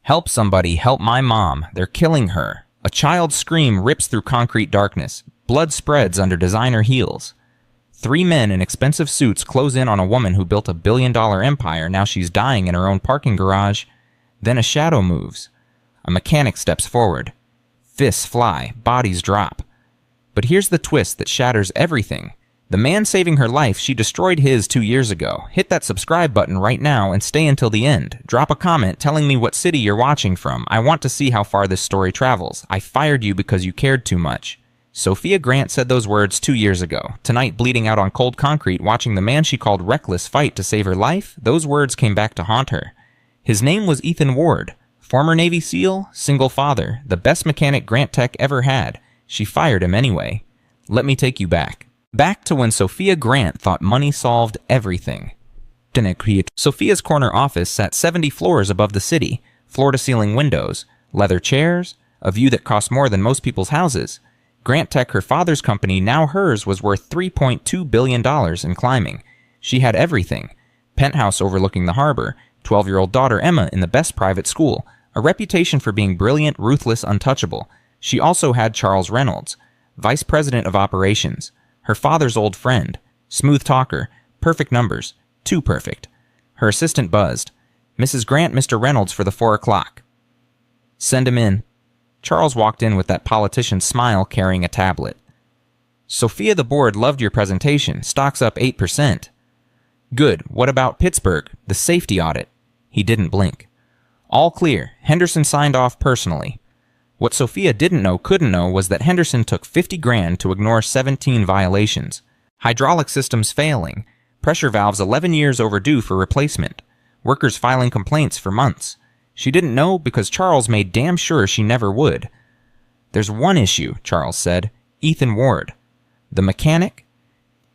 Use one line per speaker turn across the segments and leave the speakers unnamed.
Help somebody, help my mom. They're killing her. A child's scream rips through concrete darkness. Blood spreads under designer heels. 3 men in expensive suits close in on a woman who built a billion-dollar empire. Now she's dying in her own parking garage. Then a shadow moves. A mechanic steps forward. Fists fly, bodies drop. But here's the twist that shatters everything. The man saving her life, she destroyed his 2 years ago. Hit that subscribe button right now and stay until the end. Drop a comment telling me what city you're watching from. I want to see how far this story travels. I fired you because you cared too much. Sophia Grant said those words 2 years ago. Tonight, bleeding out on cold concrete, watching the man she called reckless fight to save her life, those words came back to haunt her. His name was Ethan Ward. Former Navy SEAL, single father, the best mechanic Grant Tech ever had. She fired him anyway. Let me take you back. Back to when Sophia Grant thought money solved everything. Sophia's corner office sat 70 floors above the city, floor-to-ceiling windows, leather chairs, a view that cost more than most people's houses. Grant Tech, her father's company, now hers, was worth $3.2 billion and climbing. She had everything. Penthouse overlooking the harbor, 12-year-old daughter Emma in the best private school, a reputation for being brilliant, ruthless, untouchable. She also had Charles Reynolds, vice president of operations. Her father's old friend, smooth talker, perfect numbers, too perfect. Her assistant buzzed. Mrs. Grant, Mr. Reynolds for the 4 o'clock. Send him in. Charles walked in with that politician's smile carrying a tablet. Sophia, the board loved your presentation. Stock's up 8%. Good. What about Pittsburgh, the safety audit? He didn't blink. All clear. Henderson signed off personally. What Sophia didn't know, couldn't know, was that Henderson took 50 grand to ignore 17 violations. Hydraulic systems failing. Pressure valves 11 years overdue for replacement. Workers filing complaints for months. She didn't know because Charles made damn sure she never would. There's one issue, Charles said. Ethan Ward. The mechanic?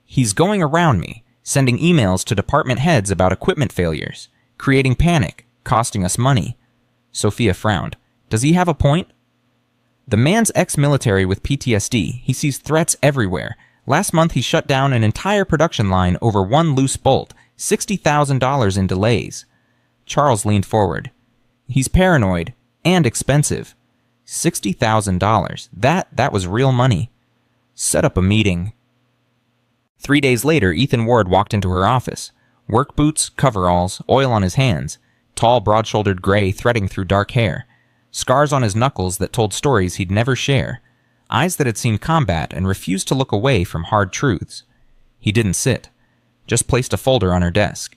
He's going around me, sending emails to department heads about equipment failures, creating panic, costing us money. Sophia frowned. Does he have a point? The man's ex-military with PTSD. He sees threats everywhere. Last month he shut down an entire production line over one loose bolt, $60,000 in delays. Charles leaned forward. He's paranoid and expensive. $60,000. That was real money. Set up a meeting. 3 days later, Ethan Ward walked into her office. Work boots, coveralls, oil on his hands. Tall, broad-shouldered gray threading through dark hair. Scars on his knuckles that told stories he'd never share. Eyes that had seen combat and refused to look away from hard truths. He didn't sit. Just placed a folder on her desk.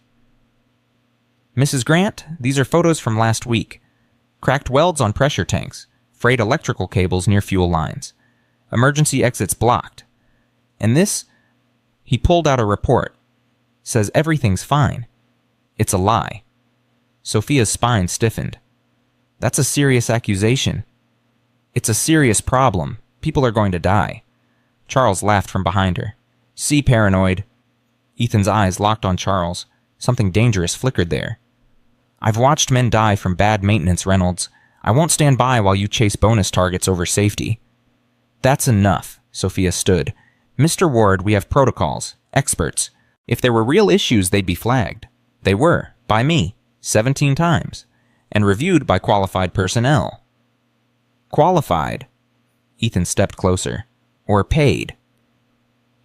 Mrs. Grant, these are photos from last week. Cracked welds on pressure tanks. Frayed electrical cables near fuel lines. Emergency exits blocked. And this? He pulled out a report. Says everything's fine. It's a lie. Sophia's spine stiffened. That's a serious accusation. It's a serious problem. People are going to die. Charles laughed from behind her. See, paranoid. Ethan's eyes locked on Charles. Something dangerous flickered there. I've watched men die from bad maintenance, Reynolds. I won't stand by while you chase bonus targets over safety. That's enough, Sophia stood. Mr. Ward, we have protocols, experts. If there were real issues, they'd be flagged. They were, by me, 17 times, and reviewed by qualified personnel. Qualified? Ethan stepped closer. Or paid.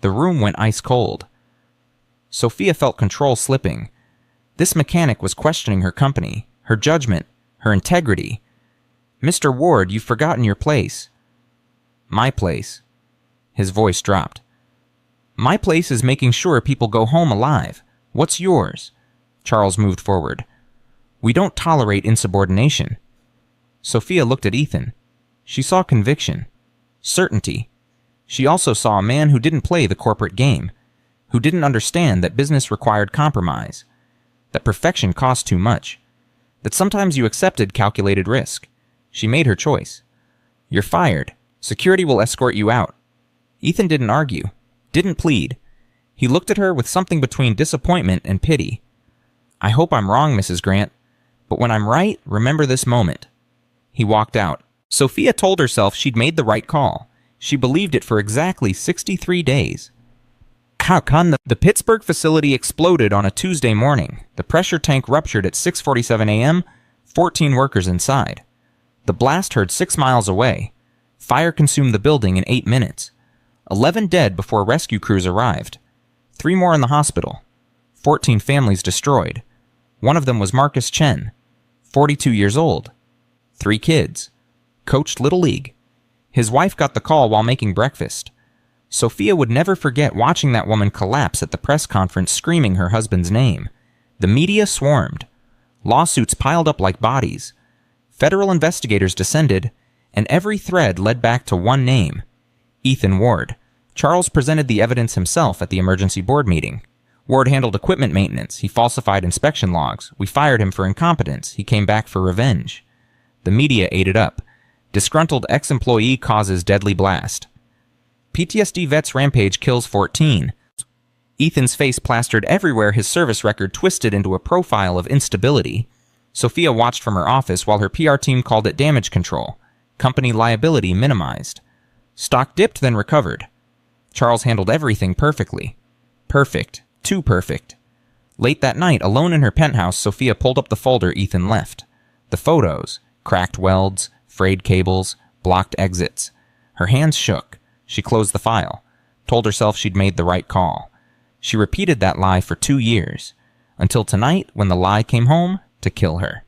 The room went ice cold. Sophia felt control slipping. This mechanic was questioning her company, her judgment, her integrity. Mr. Ward, you've forgotten your place. My place. His voice dropped. My place is making sure people go home alive. What's yours? Charles moved forward. We don't tolerate insubordination. Sophia looked at Ethan. She saw conviction. Certainty. She also saw a man who didn't play the corporate game, who didn't understand that business required compromise, that perfection cost too much, that sometimes you accepted calculated risk. She made her choice. You're fired. Security will escort you out. Ethan didn't argue, didn't plead. He looked at her with something between disappointment and pity. I hope I'm wrong, Mrs. Grant, but when I'm right, remember this moment. He walked out. Sophia told herself she'd made the right call. She believed it for exactly 63 days. How come the Pittsburgh facility exploded on a Tuesday morning? The pressure tank ruptured at 6:47 a.m., 14 workers inside. The blast heard 6 miles away. Fire consumed the building in 8 minutes. 11 dead before rescue crews arrived. 3 more in the hospital. 14 families destroyed. One of them was Marcus Chen, 42 years old. 3 kids. Coached Little League. His wife got the call while making breakfast. Sophia would never forget watching that woman collapse at the press conference screaming her husband's name. The media swarmed. Lawsuits piled up like bodies. Federal investigators descended, and every thread led back to one name, Ethan Ward. Charles presented the evidence himself at the emergency board meeting. Ward handled equipment maintenance. He falsified inspection logs. We fired him for incompetence. He came back for revenge. The media ate it up. Disgruntled ex-employee causes deadly blast. PTSD vet's rampage kills 14. Ethan's face plastered everywhere, his service record twisted into a profile of instability. Sophia watched from her office while her PR team called it damage control. Company liability minimized. Stock dipped, then recovered. Charles handled everything perfectly. Perfect. Too perfect. Late that night, alone in her penthouse, Sophia pulled up the folder Ethan left. The photos. Cracked welds, frayed cables, blocked exits. Her hands shook. She closed the file. Told herself she'd made the right call. She repeated that lie for 2 years. Until tonight, when the lie came home to kill her.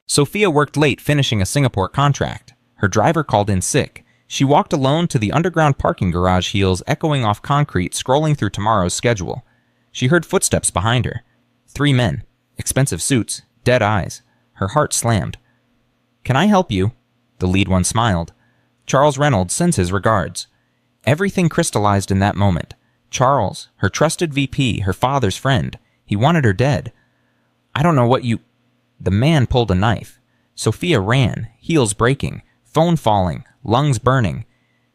Sophia worked late finishing a Singapore contract. Her driver called in sick. She walked alone to the underground parking garage, heels echoing off concrete, scrolling through tomorrow's schedule. She heard footsteps behind her. 3 men. Expensive suits. Dead eyes. Her heart slammed. "Can I help you?" The lead one smiled. Charles Reynolds sends his regards. Everything crystallized in that moment. Charles, her trusted VP, her father's friend. He wanted her dead. "I don't know what you—" The man pulled a knife. Sophia ran, heels breaking, phone falling, lungs burning.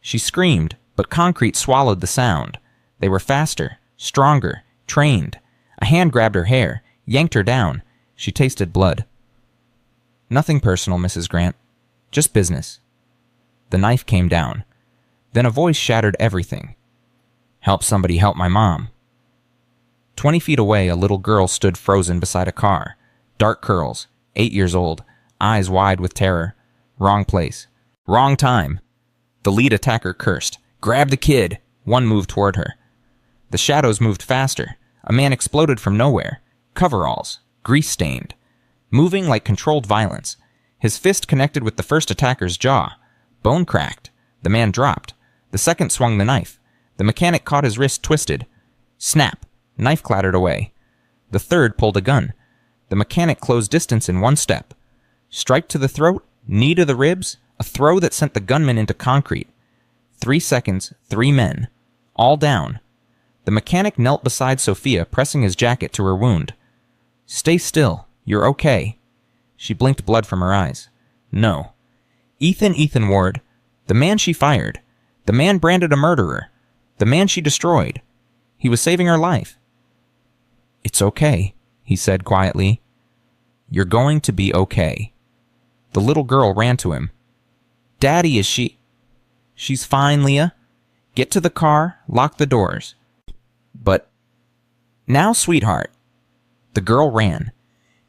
She screamed, but concrete swallowed the sound. They were faster, stronger, trained. A hand grabbed her hair, yanked her down. She tasted blood. "Nothing personal, Mrs. Grant. Just business." The knife came down. Then a voice shattered everything. "Help somebody help my mom." 20 feet away, a little girl stood frozen beside a car. Dark curls, 8 years old, eyes wide with terror. Wrong place. Wrong time. The lead attacker cursed. "Grab the kid!" One moved toward her. The shadows moved faster. A man exploded from nowhere. Coveralls. Grease-stained. Moving like controlled violence. His fist connected with the first attacker's jaw. Bone cracked. The man dropped. The second swung the knife. The mechanic caught his wrist twisted. Snap. Knife clattered away. The third pulled a gun. The mechanic closed distance in 1 step. Strike to the throat, knee to the ribs, a throw that sent the gunman into concrete. 3 seconds, 3 men. All down. The mechanic knelt beside Sophia, pressing his jacket to her wound. "Stay still. You're okay." She blinked blood from her eyes. "No." Ethan Ward. The man she fired. The man branded a murderer. The man she destroyed. He was saving her life. "It's okay," he said quietly. "You're going to be okay." The little girl ran to him. "Daddy, is she—" "She's fine, Leah. Get to the car, lock the doors." "But—" "Now, sweetheart." The girl ran.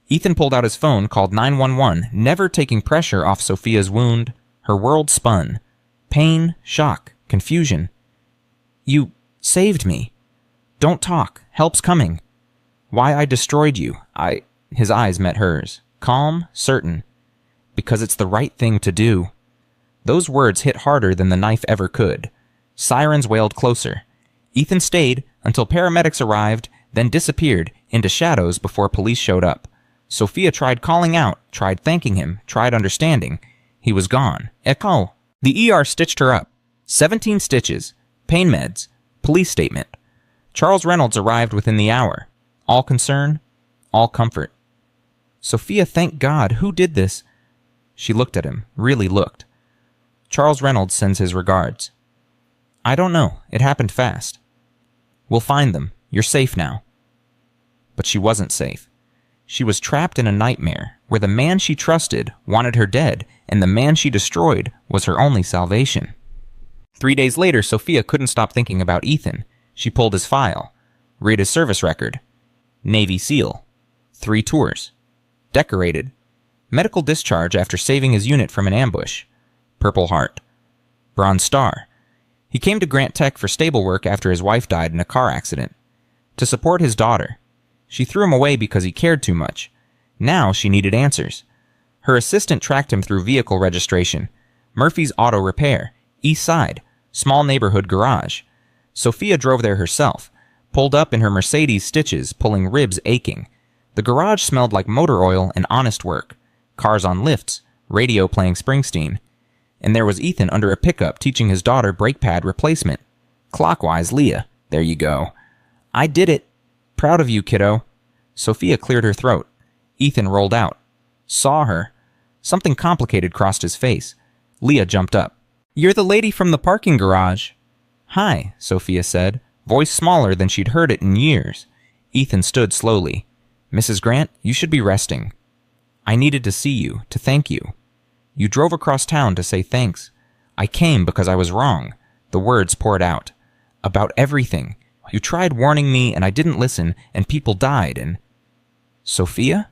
Ethan pulled out his phone, called 911, never taking pressure off Sophia's wound. Her world spun. Pain, shock, confusion. "You saved me. Don't talk. Help's coming." "Why I destroyed you. His eyes met hers. Calm, certain. "Because it's the right thing to do." Those words hit harder than the knife ever could. Sirens wailed closer. Ethan stayed until paramedics arrived, then disappeared into shadows before police showed up. Sophia tried calling out, tried thanking him, tried understanding. He was gone. Echo. The ER stitched her up. 17 stitches. Pain meds. Police statement. Charles Reynolds arrived within the hour. All concern, all comfort. "Sophia, thank God. Who did this?" She looked at him, really looked. "Charles Reynolds sends his regards." "I don't know. It happened fast." "We'll find them. You're safe now." But she wasn't safe. She was trapped in a nightmare where the man she trusted wanted her dead, and the man she destroyed was her only salvation. 3 days later, Sophia couldn't stop thinking about Ethan. She pulled his file, read his service record. Navy SEAL. 3 tours. Decorated. Medical discharge after saving his unit from an ambush. Purple Heart. Bronze Star. He came to Grant Tech for stable work after his wife died in a car accident. To support his daughter. She threw him away because he cared too much. Now she needed answers. Her assistant tracked him through vehicle registration. Murphy's Auto Repair. East Side. Small neighborhood garage. Sophia drove there herself. Pulled up in her Mercedes stitches, pulling ribs aching. The garage smelled like motor oil and honest work. Cars on lifts. Radio playing Springsteen. And there was Ethan under a pickup teaching his daughter brake pad replacement. Clockwise, Leah. There you go. I did it. Proud of you, kiddo. Sophia cleared her throat. Ethan rolled out. Saw her. Something complicated crossed his face. Leah jumped up. You're the lady from the parking garage. Hi, Sophia said, voice smaller than she'd heard it in years. Ethan stood slowly. Mrs. Grant, you should be resting. I needed to see you, to thank you. You drove across town to say thanks. I came because I was wrong. The words poured out. About everything. You tried warning me and I didn't listen, and people died, and... Sophia?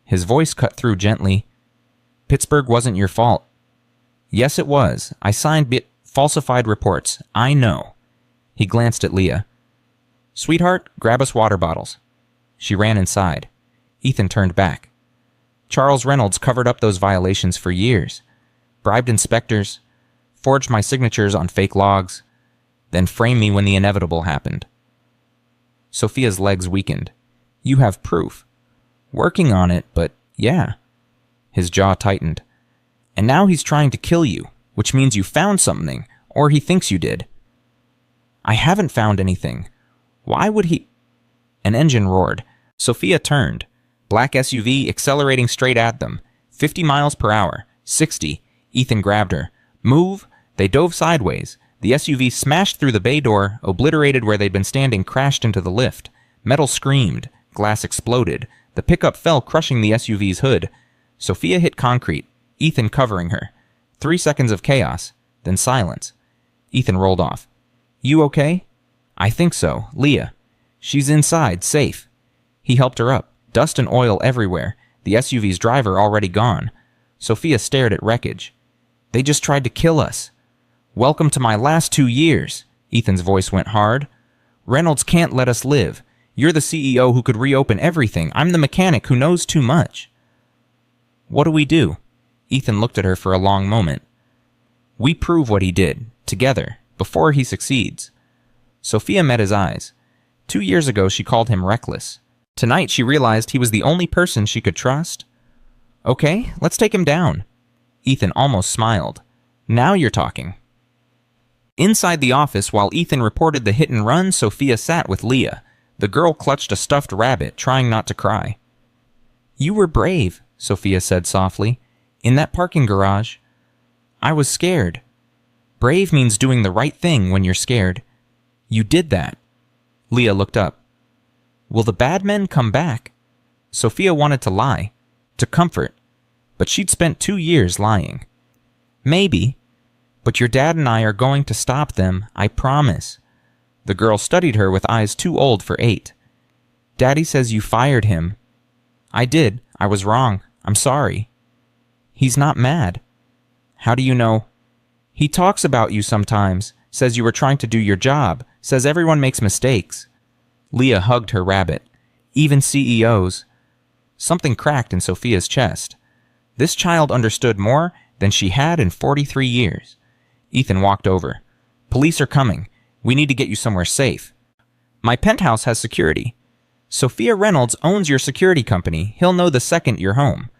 His voice cut through gently. Pittsburgh wasn't your fault. Yes, it was. I signed falsified reports. I know. He glanced at Leah. Sweetheart, grab us water bottles. She ran inside. Ethan turned back. Charles Reynolds covered up those violations for years. Bribed inspectors, forged my signatures on fake logs, then framed me when the inevitable happened. Sophia's legs weakened. You have proof. Working on it, but yeah. His jaw tightened. And now he's trying to kill you, which means you found something, or he thinks you did. I haven't found anything. Why would he... An engine roared. Sophia turned. Black SUV accelerating straight at them. 50 miles per hour. 60. Ethan grabbed her. Move! They dove sideways. The SUV smashed through the bay door, obliterated where they'd been standing, crashed into the lift. Metal screamed. Glass exploded. The pickup fell, crushing the SUV's hood. Sophia hit concrete. Ethan covering her. 3 seconds of chaos. Then silence. Ethan rolled off. You okay? I think so. Leah. She's inside, safe. He helped her up. Dust and oil everywhere. The SUV's driver already gone. Sophia stared at wreckage. They just tried to kill us. Welcome to my last 2 years. Ethan's voice went hard. Reynolds can't let us live. You're the CEO who could reopen everything. I'm the mechanic who knows too much. What do we do? Ethan looked at her for a long moment. We prove what he did, together, before he succeeds. Sophia met his eyes. 2 years ago she called him reckless. Tonight she realized he was the only person she could trust. Okay, let's take him down. Ethan almost smiled. Now you're talking. Inside the office, while Ethan reported the hit and run, Sophia sat with Leah. The girl clutched a stuffed rabbit, trying not to cry. You were brave, Sophia said softly. In that parking garage. I was scared. Brave means doing the right thing when you're scared. You did that. Leah looked up. Will the bad men come back? Sophia wanted to lie, to comfort, but she'd spent 2 years lying. Maybe, but your dad and I are going to stop them, I promise. The girl studied her with eyes too old for 8. Daddy says you fired him. I did. I was wrong. I'm sorry. He's not mad. How do you know? He talks about you sometimes, says you were trying to do your job, says everyone makes mistakes. Leah hugged her rabbit. Even CEOs. Something cracked in Sophia's chest. This child understood more than she had in 43 years. Ethan walked over. Police are coming. We need to get you somewhere safe. My penthouse has security. Sophia Reynolds owns your security company. He'll know the second you're home.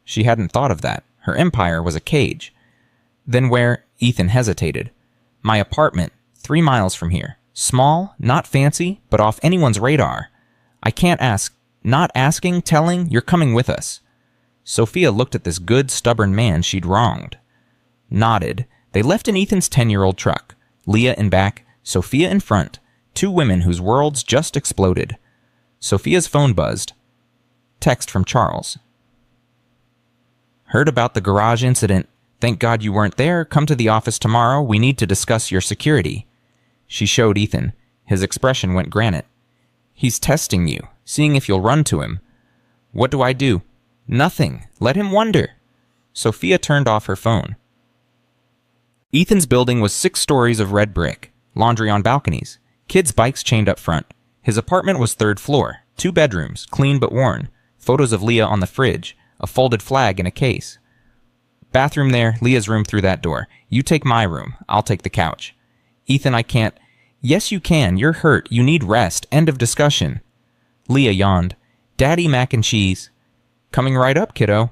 She hadn't thought of that. Her empire was a cage. Then where? Ethan hesitated. My apartment, 3 miles from here. Small, not fancy, but off anyone's radar. I can't ask. Not asking, telling, you're coming with us. Sophia looked at this good, stubborn man she'd wronged. Nodded. They left in Ethan's 10-year-old truck. Leah in back, Sophia in front. 2 women whose worlds just exploded. Sophia's phone buzzed. Text from Charles. Heard about the garage incident. Thank God you weren't there. Come to the office tomorrow. We need to discuss your security. She showed Ethan. His expression went granite. He's testing you, seeing if you'll run to him. What do I do? Nothing. Let him wonder. Sophia turned off her phone. Ethan's building was 6 stories of red brick, laundry on balconies, kids' bikes chained up front. His apartment was 3rd floor, 2 bedrooms, clean but worn, photos of Leah on the fridge, a folded flag in a case. Bathroom there, Leah's room through that door. You take my room, I'll take the couch. Ethan, I can't. Yes, you can. You're hurt. You need rest. End of discussion. Leah yawned. Daddy mac and cheese. Coming right up, kiddo.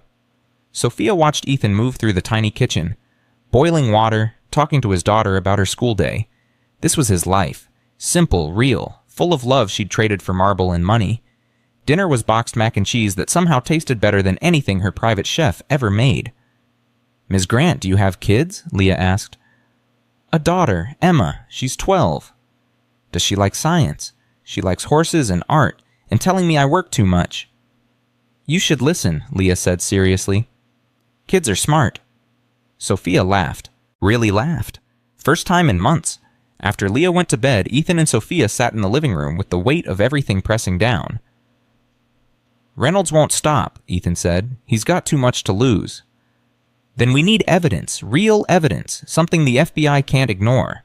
Sophia watched Ethan move through the tiny kitchen. Boiling water, talking to his daughter about her school day. This was his life. Simple, real, full of love she'd traded for marble and money. Dinner was boxed mac and cheese that somehow tasted better than anything her private chef ever made. Ms. Grant, do you have kids? Leah asked. A daughter, Emma. She's 12. Does she like science? She likes horses and art, and telling me I work too much. You should listen, Leah said seriously. Kids are smart. Sophia laughed. Really laughed. First time in months. After Leah went to bed, Ethan and Sophia sat in the living room with the weight of everything pressing down. Reynolds won't stop, Ethan said. He's got too much to lose. Then we need evidence, real evidence, something the FBI can't ignore.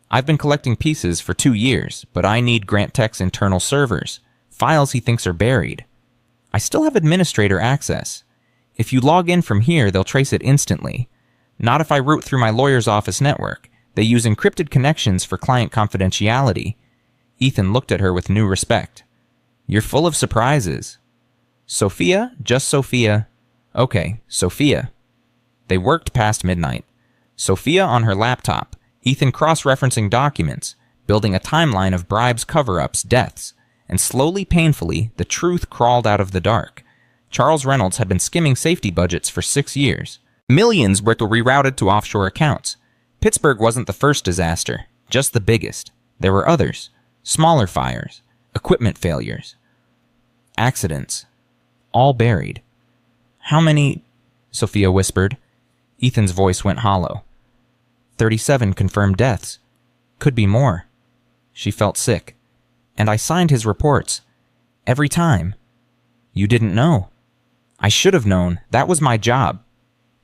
I've been collecting pieces for 2 years, but I need Grant Tech's internal servers, files he thinks are buried. I still have administrator access. If you log in from here, they'll trace it instantly. Not if I route through my lawyer's office network. They use encrypted connections for client confidentiality. Ethan looked at her with new respect. You're full of surprises. Sophia? Just Sophia. Okay, Sophia. They worked past midnight. Sophia on her laptop, Ethan cross-referencing documents, building a timeline of bribes, cover-ups, deaths, and slowly, painfully, the truth crawled out of the dark. Charles Reynolds had been skimming safety budgets for 6 years. Millions were rerouted to offshore accounts. Pittsburgh wasn't the first disaster, just the biggest. There were others. Smaller fires, equipment failures, accidents, all buried. How many? Sophia whispered. Ethan's voice went hollow. 37 confirmed deaths. Could be more. She felt sick. And I signed his reports. Every time. You didn't know. I should have known. That was my job.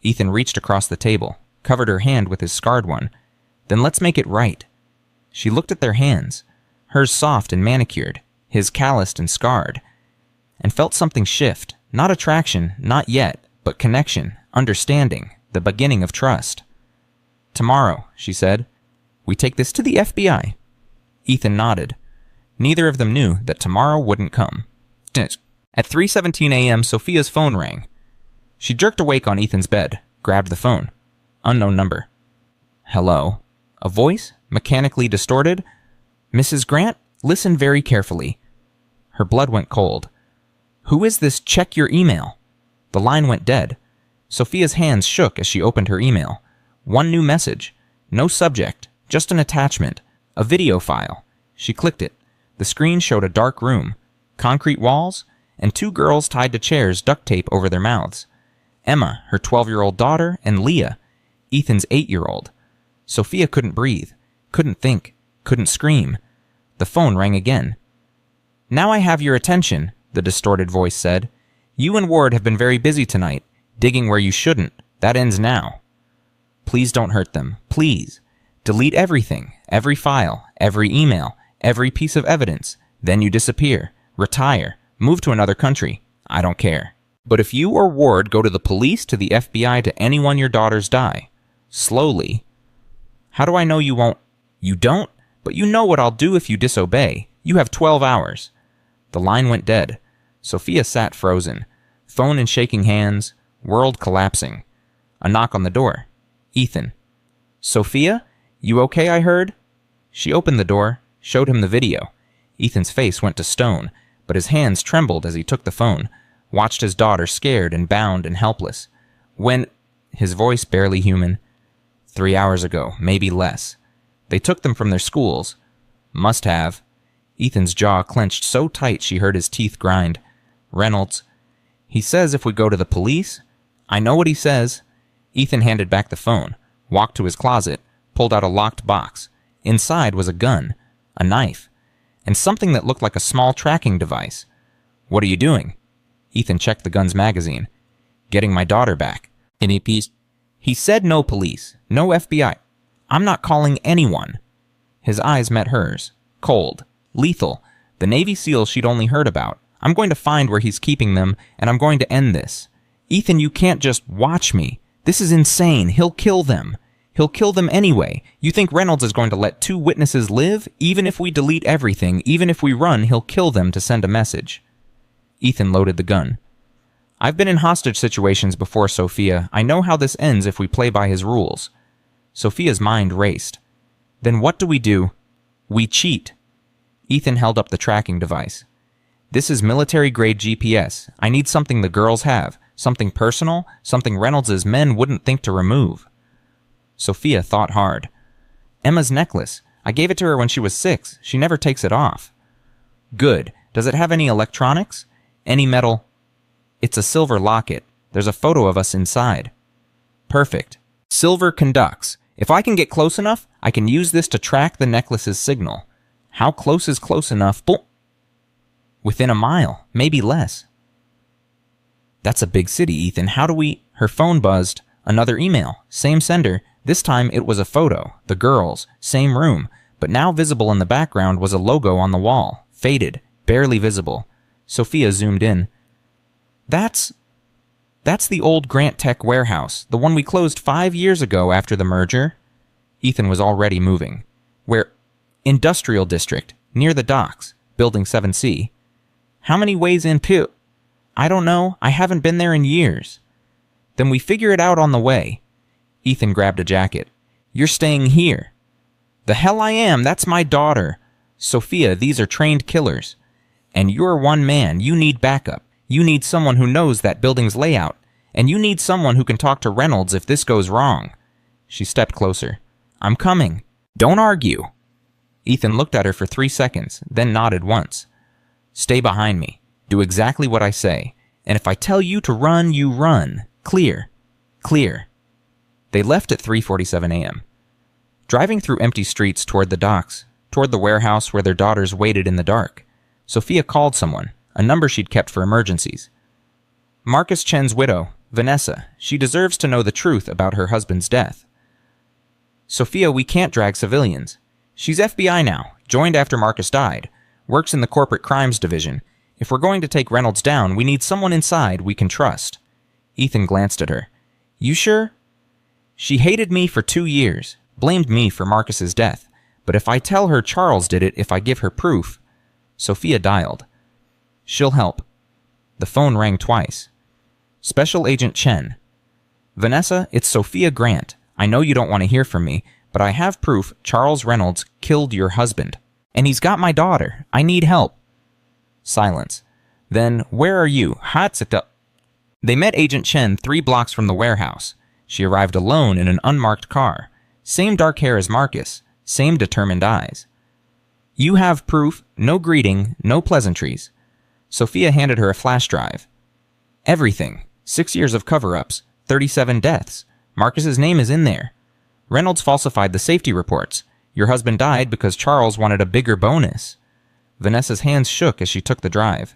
Ethan reached across the table, covered her hand with his scarred one. Then let's make it right. She looked at their hands, hers soft and manicured, his calloused and scarred, and felt something shift. Not attraction, not yet, but connection, understanding, the beginning of trust. Tomorrow, she said, we take this to the FBI. Ethan nodded. Neither of them knew that tomorrow wouldn't come. At 3:17 a.m., Sophia's phone rang. She jerked awake on Ethan's bed, grabbed the phone. Unknown number. Hello. A voice, mechanically distorted. Mrs. Grant, listen very carefully. Her blood went cold. Who is this? Check your email. The line went dead. Sophia's hands shook as she opened her email. One new message. No subject, just an attachment. A video file. She clicked it. The screen showed a dark room, concrete walls, and 2 girls tied to chairs, duct tape over their mouths. Emma, her 12-year-old daughter, and Leah, Ethan's 8-year-old. Sophia couldn't breathe, couldn't think, couldn't scream. The phone rang again. Now I have your attention, the distorted voice said. You and Ward have been very busy tonight, digging where you shouldn't. That ends now. Please don't hurt them. Please. Delete everything, every file, every email, every piece of evidence. Then you disappear, retire, move to another country. I don't care. But if you or Ward go to the police, to the FBI, to anyone your daughters die, slowly. How do I know you won't? You don't? But you know what I'll do if you disobey. You have 12 hours. The line went dead. Sophia sat frozen, phone in shaking hands, world collapsing. A knock on the door. Ethan. Sophia? You okay, I heard? She opened the door, showed him the video. Ethan's face went to stone, but his hands trembled as he took the phone, watched his daughter scared and bound and helpless. When, his voice barely human, 3 hours ago, maybe less. They took them from their schools. Must have. Ethan's jaw clenched so tight she heard his teeth grind. Reynolds. He says if we go to the police. I know what he says. Ethan handed back the phone, walked to his closet, pulled out a locked box. Inside was a gun, a knife, and something that looked like a small tracking device. What are you doing? Ethan checked the gun's magazine. Getting my daughter back. Any piece? He said no police, no FBI. I'm not calling anyone. His eyes met hers. Cold. Lethal. The Navy SEALs she'd only heard about. I'm going to find where he's keeping them, and I'm going to end this. Ethan, you can't just watch me. This is insane. He'll kill them. He'll kill them anyway. You think Reynolds is going to let 2 witnesses live? Even if we delete everything, even if we run, he'll kill them to send a message. Ethan loaded the gun. I've been in hostage situations before, Sophia. I know how this ends if we play by his rules. Sophia's mind raced. Then what do? We cheat. Ethan held up the tracking device. This is military-grade GPS. I need something the girls have. Something personal, something Reynolds' men wouldn't think to remove. Sophia thought hard. Emma's necklace. I gave it to her when she was 6. She never takes it off. Good. Does it have any electronics? Any metal? It's a silver locket. There's a photo of us inside. Perfect. Silver conducts. If I can get close enough, I can use this to track the necklace's signal. How close is close enough? Within a mile, maybe less. That's a big city, Ethan. How do we... Her phone buzzed. Another email. Same sender. This time it was a photo. The girls. Same room. But now visible in the background was a logo on the wall. Faded. Barely visible. Sophia zoomed in. That's the old Grant Tech warehouse. The one we closed 5 years ago after the merger. Ethan was already moving. Where... Industrial district. Near the docks. Building 7C. How many ways in I don't know. I haven't been there in years. Then we figure it out on the way. Ethan grabbed a jacket. You're staying here. The hell I am. That's my daughter. Sophia, these are trained killers. And you're one man. You need backup. You need someone who knows that building's layout. And you need someone who can talk to Reynolds if this goes wrong. She stepped closer. I'm coming. Don't argue. Ethan looked at her for 3 seconds, then nodded once. Stay behind me. Do exactly what I say. And if I tell you to run, you run. Clear. Clear. They left at 3:47 a.m. Driving through empty streets toward the docks, toward the warehouse where their daughters waited in the dark, Sophia called someone, a number she'd kept for emergencies. Marcus Chen's widow, Vanessa. She deserves to know the truth about her husband's death. Sophia, we can't drag civilians. She's FBI now, joined after Marcus died, works in the corporate crimes division. If we're going to take Reynolds down, we need someone inside we can trust. Ethan glanced at her. You sure? She hated me for 2 years, blamed me for Marcus's death. But if I tell her Charles did it, if I give her proof... Sophia dialed. She'll help. The phone rang twice. Special Agent Chen. Vanessa, it's Sophia Grant. I know you don't want to hear from me, but I have proof Charles Reynolds killed your husband. And he's got my daughter. I need help. Silence. Then, where are you? They met Agent Chen 3 blocks from the warehouse. She arrived alone in an unmarked car. Same dark hair as Marcus. Same determined eyes. You have proof. No greeting. No pleasantries. Sophia handed her a flash drive. Everything. 6 years of cover-ups. 37 deaths. Marcus's name is in there. Reynolds falsified the safety reports. Your husband died because Charles wanted a bigger bonus. Vanessa's hands shook as she took the drive.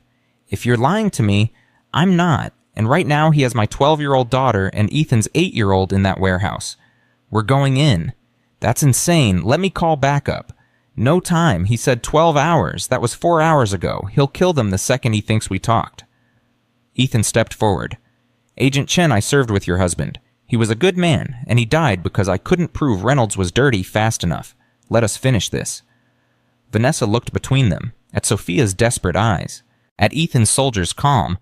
If you're lying to me, I'm not. And right now he has my 12-year-old daughter and Ethan's 8-year-old in that warehouse. We're going in. That's insane. Let me call backup. No time. He said 12 hours. That was 4 hours ago. He'll kill them the second he thinks we talked. Ethan stepped forward. Agent Chen, I served with your husband. He was a good man, and he died because I couldn't prove Reynolds was dirty fast enough. Let us finish this. Vanessa looked between them, at Sophia's desperate eyes, at Ethan's soldier's calm.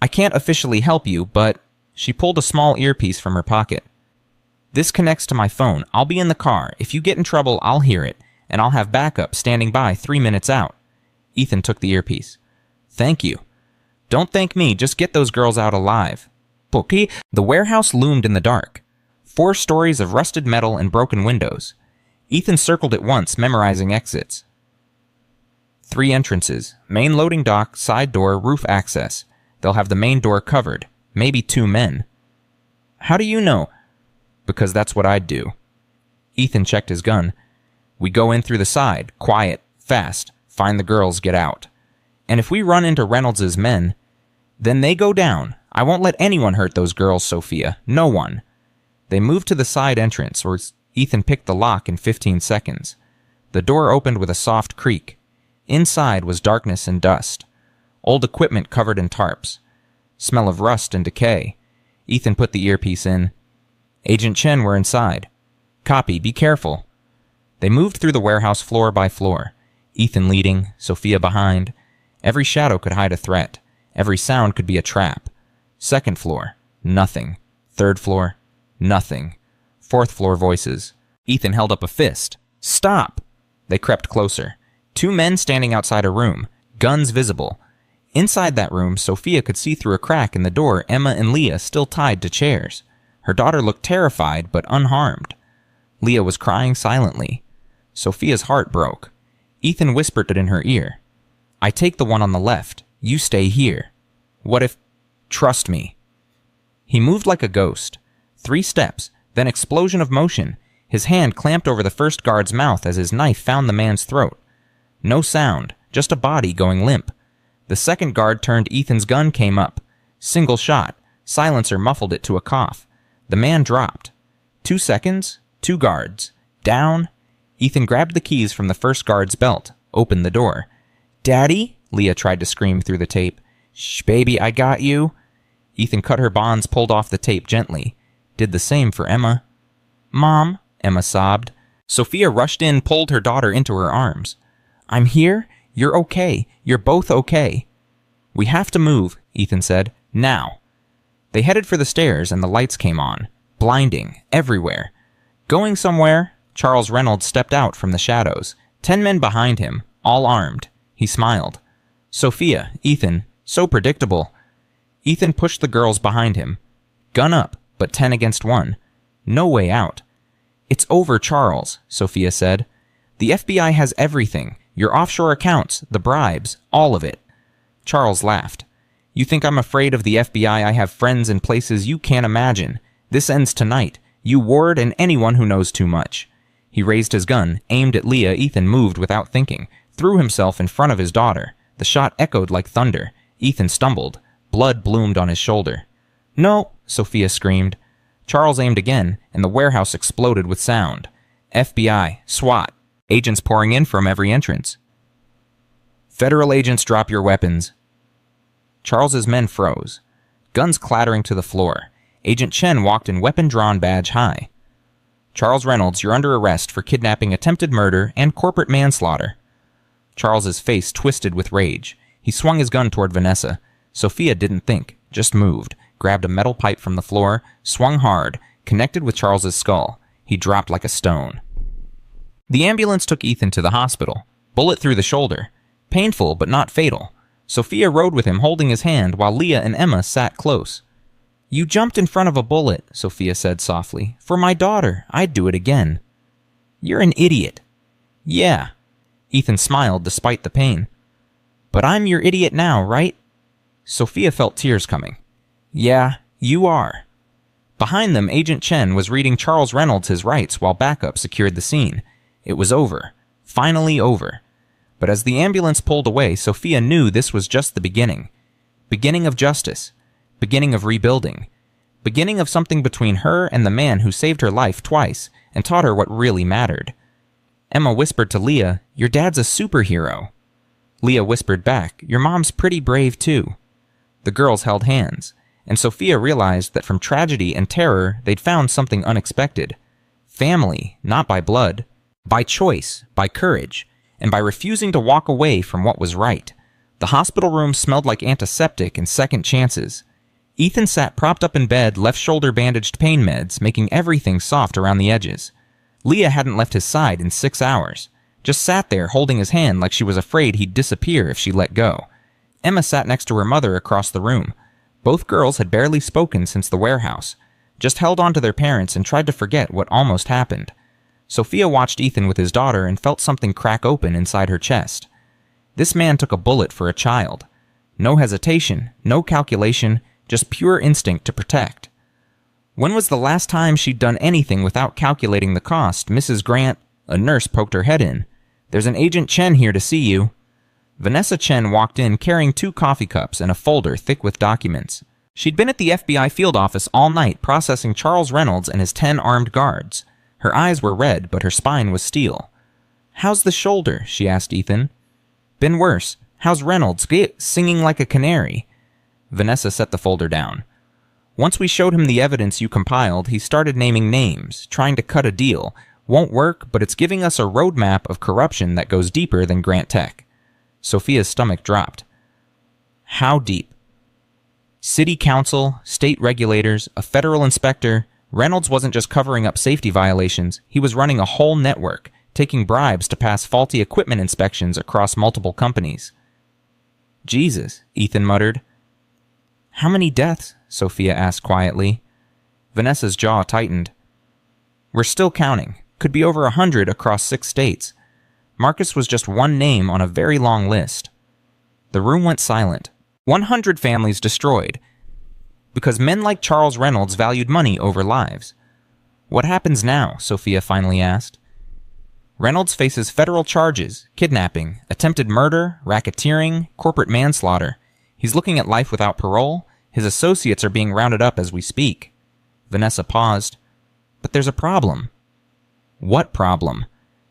I can't officially help you, but... She pulled a small earpiece from her pocket. This connects to my phone. I'll be in the car. If you get in trouble, I'll hear it, and I'll have backup standing by 3 minutes out. Ethan took the earpiece. Thank you. Don't thank me, just get those girls out alive. The warehouse loomed in the dark. 4 stories of rusted metal and broken windows. Ethan circled it once, memorizing exits. 3 entrances. Main loading dock, side door, roof access. They'll have the main door covered. Maybe 2 men. How do you know? Because that's what I'd do. Ethan checked his gun. We go in through the side, quiet, fast, find the girls, get out. And if we run into Reynolds' men, Then they go down. I won't let anyone hurt those girls, Sophia. No one. They moved to the side entrance, where Ethan picked the lock in 15 seconds. The door opened with a soft creak. Inside was darkness and dust. Old equipment covered in tarps. Smell of rust and decay. Ethan put the earpiece in. Agent Chen were inside. Copy, be careful. They moved through the warehouse floor by floor. Ethan leading, Sophia behind. Every shadow could hide a threat. Every sound could be a trap. Second floor, nothing. Third floor, nothing. Fourth floor voices. Ethan held up a fist. Stop! They crept closer. 2 men standing outside a room, guns visible. Inside that room, Sophia could see through a crack in the door Emma and Leah still tied to chairs. Her daughter looked terrified but unharmed. Leah was crying silently. Sophia's heart broke. Ethan whispered it in her ear. I take the one on the left. You stay here. What if... Trust me. He moved like a ghost. 3 steps, then explosion of motion. His hand clamped over the first guard's mouth as his knife found the man's throat. No sound, just a body going limp. The second guard turned. Ethan's gun came up. Single shot. Silencer muffled it to a cough. The man dropped. 2 seconds. 2 guards. Down. Ethan grabbed the keys from the first guard's belt. Opened the door. Daddy? Leah tried to scream through the tape. Shh, baby, I got you. Ethan cut her bonds, pulled off the tape gently. Did the same for Emma. Mom, Emma sobbed. Sophia rushed in, pulled her daughter into her arms. I'm here. You're okay. You're both okay. We have to move, Ethan said. Now. They headed for the stairs and the lights came on. Blinding. Everywhere. Going somewhere, Charles Reynolds stepped out from the shadows. 10 men behind him, all armed. He smiled. Sophia, Ethan, so predictable. Ethan pushed the girls behind him. Gun up, but 10 against 1. No way out. It's over, Charles, Sophia said. The FBI has everything. Your offshore accounts, the bribes, all of it. Charles laughed. You think I'm afraid of the FBI? I have friends in places you can't imagine. This ends tonight. You, Ward, and anyone who knows too much. He raised his gun, aimed at Leah. Ethan moved without thinking, threw himself in front of his daughter. The shot echoed like thunder. Ethan stumbled. Blood bloomed on his shoulder. No, Sophia screamed. Charles aimed again, and the warehouse exploded with sound. FBI, SWAT, agents pouring in from every entrance. Federal agents, drop your weapons. Charles's men froze. Guns clattering to the floor. Agent Chen walked in weapon drawn, badge high. Charles Reynolds, you're under arrest for kidnapping, attempted murder, and corporate manslaughter. Charles's face twisted with rage. He swung his gun toward Vanessa. Sophia didn't think, just moved, grabbed a metal pipe from the floor, swung hard, connected with Charles's skull. He dropped like a stone. The ambulance took Ethan to the hospital. Bullet through the shoulder. Painful, but not fatal. Sophia rode with him, holding his hand, while Leah and Emma sat close. You jumped in front of a bullet, Sophia said softly. For my daughter, I'd do it again. You're an idiot. Yeah. Ethan smiled despite the pain. But I'm your idiot now, right? Sophia felt tears coming. Yeah, you are. Behind them, Agent Chen was reading Charles Reynolds his rights while backup secured the scene. It was over. Finally over. But as the ambulance pulled away, Sophia knew this was just the beginning. Beginning of justice. Beginning of rebuilding. Beginning of something between her and the man who saved her life twice and taught her what really mattered. Emma whispered to Leah, your dad's a superhero. Leah whispered back, your mom's pretty brave too. The girls held hands, and Sophia realized that from tragedy and terror they'd found something unexpected. Family, not by blood, by choice, by courage, and by refusing to walk away from what was right. The hospital room smelled like antiseptic and second chances. Ethan sat propped up in bed, left shoulder bandaged pain meds, making everything soft around the edges. Leah hadn't left his side in 6 hours. Just sat there holding his hand like she was afraid he'd disappear if she let go. Emma sat next to her mother across the room. Both girls had barely spoken since the warehouse, just held on to their parents and tried to forget what almost happened. Sophia watched Ethan with his daughter and felt something crack open inside her chest. This man took a bullet for a child. No hesitation, no calculation, just pure instinct to protect. When was the last time she'd done anything without calculating the cost? Mrs. Grant, a nurse, poked her head in. There's an Agent Chen here to see you. Vanessa Chen walked in carrying 2 coffee cups and a folder thick with documents. She'd been at the FBI field office all night processing Charles Reynolds and his 10 armed guards. Her eyes were red, but her spine was steel. "How's the shoulder?" she asked Ethan. "Been worse. How's Reynolds? Singing like a canary." Vanessa set the folder down. "Once we showed him the evidence you compiled, he started naming names, trying to cut a deal. Won't work, but it's giving us a roadmap of corruption that goes deeper than Grant Tech." Sophia's stomach dropped. "How deep?" City council, state regulators, a federal inspector. Reynolds wasn't just covering up safety violations, he was running a whole network, taking bribes to pass faulty equipment inspections across multiple companies. "Jesus," Ethan muttered. "How many deaths?" Sophia asked quietly. Vanessa's jaw tightened. "We're still counting. Could be over 100 across 6 states. Marcus was just one name on a very long list." The room went silent. 100 families destroyed, because men like Charles Reynolds valued money over lives. "What happens now?" Sophia finally asked. "Reynolds faces federal charges, kidnapping, attempted murder, racketeering, corporate manslaughter. He's looking at life without parole. His associates are being rounded up as we speak." Vanessa paused. "But there's a problem." "What problem?"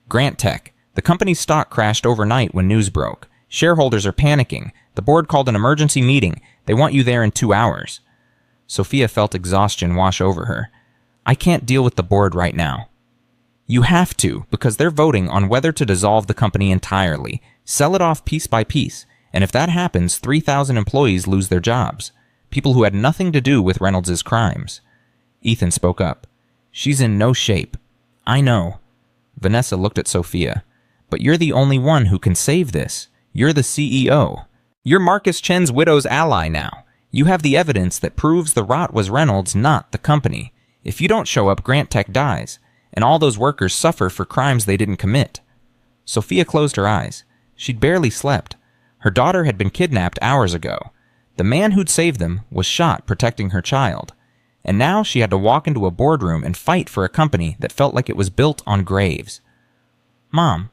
"Grant Tech. The company's stock crashed overnight when news broke. Shareholders are panicking. The board called an emergency meeting. They want you there in 2 hours. Sophia felt exhaustion wash over her. "I can't deal with the board right now." "You have to, because they're voting on whether to dissolve the company entirely, sell it off piece by piece, and if that happens, 3,000 employees lose their jobs. People who had nothing to do with Reynolds' crimes." Ethan spoke up. "She's in no shape." "I know." Vanessa looked at Sophia. "But you're the only one who can save this. You're the CEO. You're Marcus Chen's widow's ally now. You have the evidence that proves the rot was Reynolds, not the company. If you don't show up, Grant Tech dies, and all those workers suffer for crimes they didn't commit." Sophia closed her eyes. She'd barely slept. Her daughter had been kidnapped hours ago. The man who'd saved them was shot protecting her child. And now she had to walk into a boardroom and fight for a company that felt like it was built on graves. "Mom,"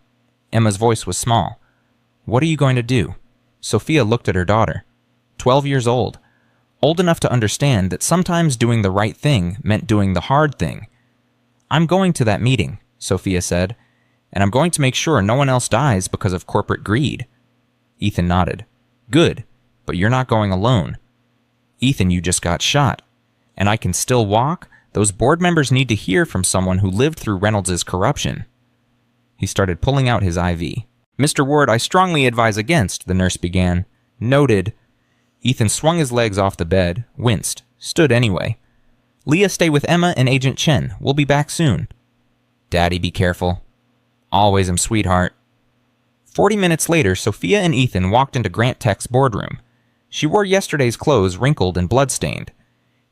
Emma's voice was small, "what are you going to do?" Sophia looked at her daughter. 12 years old. Old enough to understand that sometimes doing the right thing meant doing the hard thing. "I'm going to that meeting," Sophia said, "and I'm going to make sure no one else dies because of corporate greed." Ethan nodded. "Good, but you're not going alone." "Ethan, you just got shot. And I can still walk? Those board members need to hear from someone who lived through Reynolds' corruption." He started pulling out his IV. "Mr. Ward, I strongly advise against," the nurse began. "Noted." Ethan swung his legs off the bed, winced, stood anyway. "Leah, stay with Emma and Agent Chen. We'll be back soon." "Daddy, be careful." "Always am, sweetheart." 40 minutes later, Sophia and Ethan walked into Grant Tech's boardroom. She wore yesterday's clothes, wrinkled and bloodstained.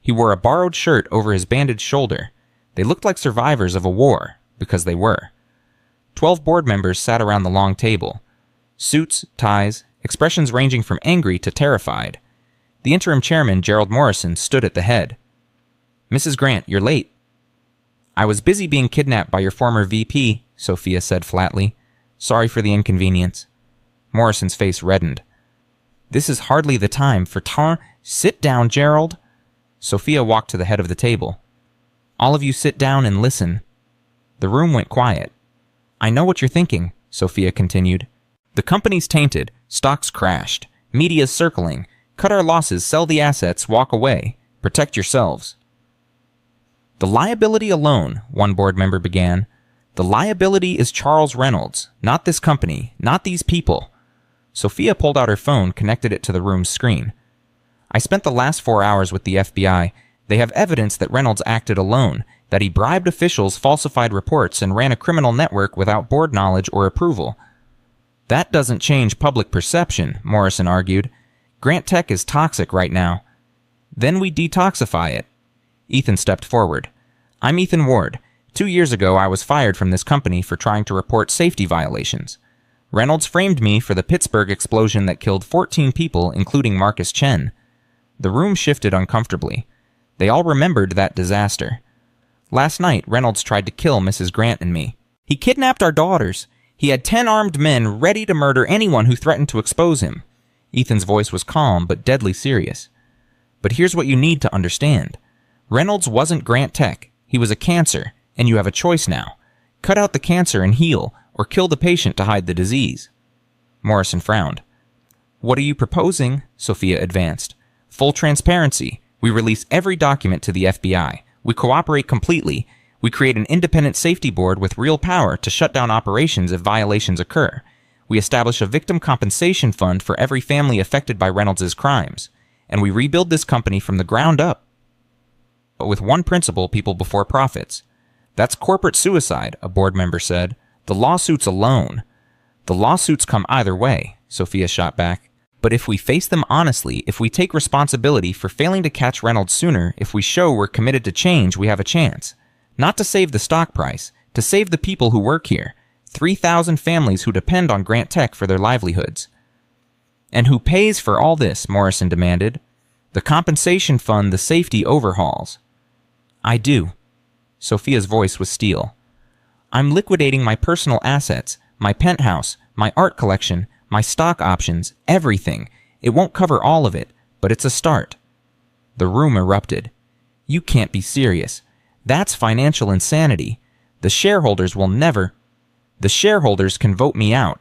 He wore a borrowed shirt over his bandaged shoulder. They looked like survivors of a war, because they were. 12 board members sat around the long table. Suits, ties, expressions ranging from angry to terrified. The interim chairman, Gerald Morrison, stood at the head. "Mrs. Grant, you're late." "I was busy being kidnapped by your former VP," Sophia said flatly. "Sorry for the inconvenience." Morrison's face reddened. "This is hardly the time for Sit down, Gerald." Sophia walked to the head of the table. "All of you sit down and listen." The room went quiet. "I know what you're thinking," Sophia continued. "The company's tainted, stocks crashed, media's circling, cut our losses, sell the assets, walk away, protect yourselves." "The liability alone," one board member began. "The liability is Charles Reynolds, not this company, not these people." Sophia pulled out her phone, connected it to the room's screen. "I spent the last 4 hours with the FBI. They have evidence that Reynolds acted alone, that he bribed officials, falsified reports, and ran a criminal network without board knowledge or approval." "That doesn't change public perception," Morrison argued. "Grant Tech is toxic right now." "Then we detoxify it." Ethan stepped forward. "I'm Ethan Ward. 2 years ago, I was fired from this company for trying to report safety violations. Reynolds framed me for the Pittsburgh explosion that killed 14 people, including Marcus Chen." The room shifted uncomfortably. They all remembered that disaster. "Last night, Reynolds tried to kill Mrs. Grant and me. He kidnapped our daughters. He had 10 armed men ready to murder anyone who threatened to expose him. Ethan's voice was calm but deadly serious. But here's what you need to understand. Reynolds wasn't Grant Tech. He was a cancer, and you have a choice now. Cut out the cancer and heal, or kill the patient to hide the disease. Morrison frowned. What are you proposing? Sophia advanced. Full transparency. We release every document to the FBI. We cooperate completely. We create an independent safety board with real power to shut down operations if violations occur. We establish a victim compensation fund for every family affected by Reynolds' crimes. And we rebuild this company from the ground up. But with one principle, people before profits. That's corporate suicide, a board member said. The lawsuits alone. The lawsuits come either way, Sophia shot back. But if we face them honestly, if we take responsibility for failing to catch Reynolds sooner, if we show we're committed to change, we have a chance. Not to save the stock price, to save the people who work here. 3,000 families who depend on Grant Tech for their livelihoods. And who pays for all this? Morrison demanded. The compensation fund, the safety overhauls. I do. Sophia's voice was steel. I'm liquidating my personal assets, my penthouse, my art collection, my stock options, everything. It won't cover all of it, but it's a start. The room erupted. You can't be serious. That's financial insanity. The shareholders will never... The shareholders can vote me out,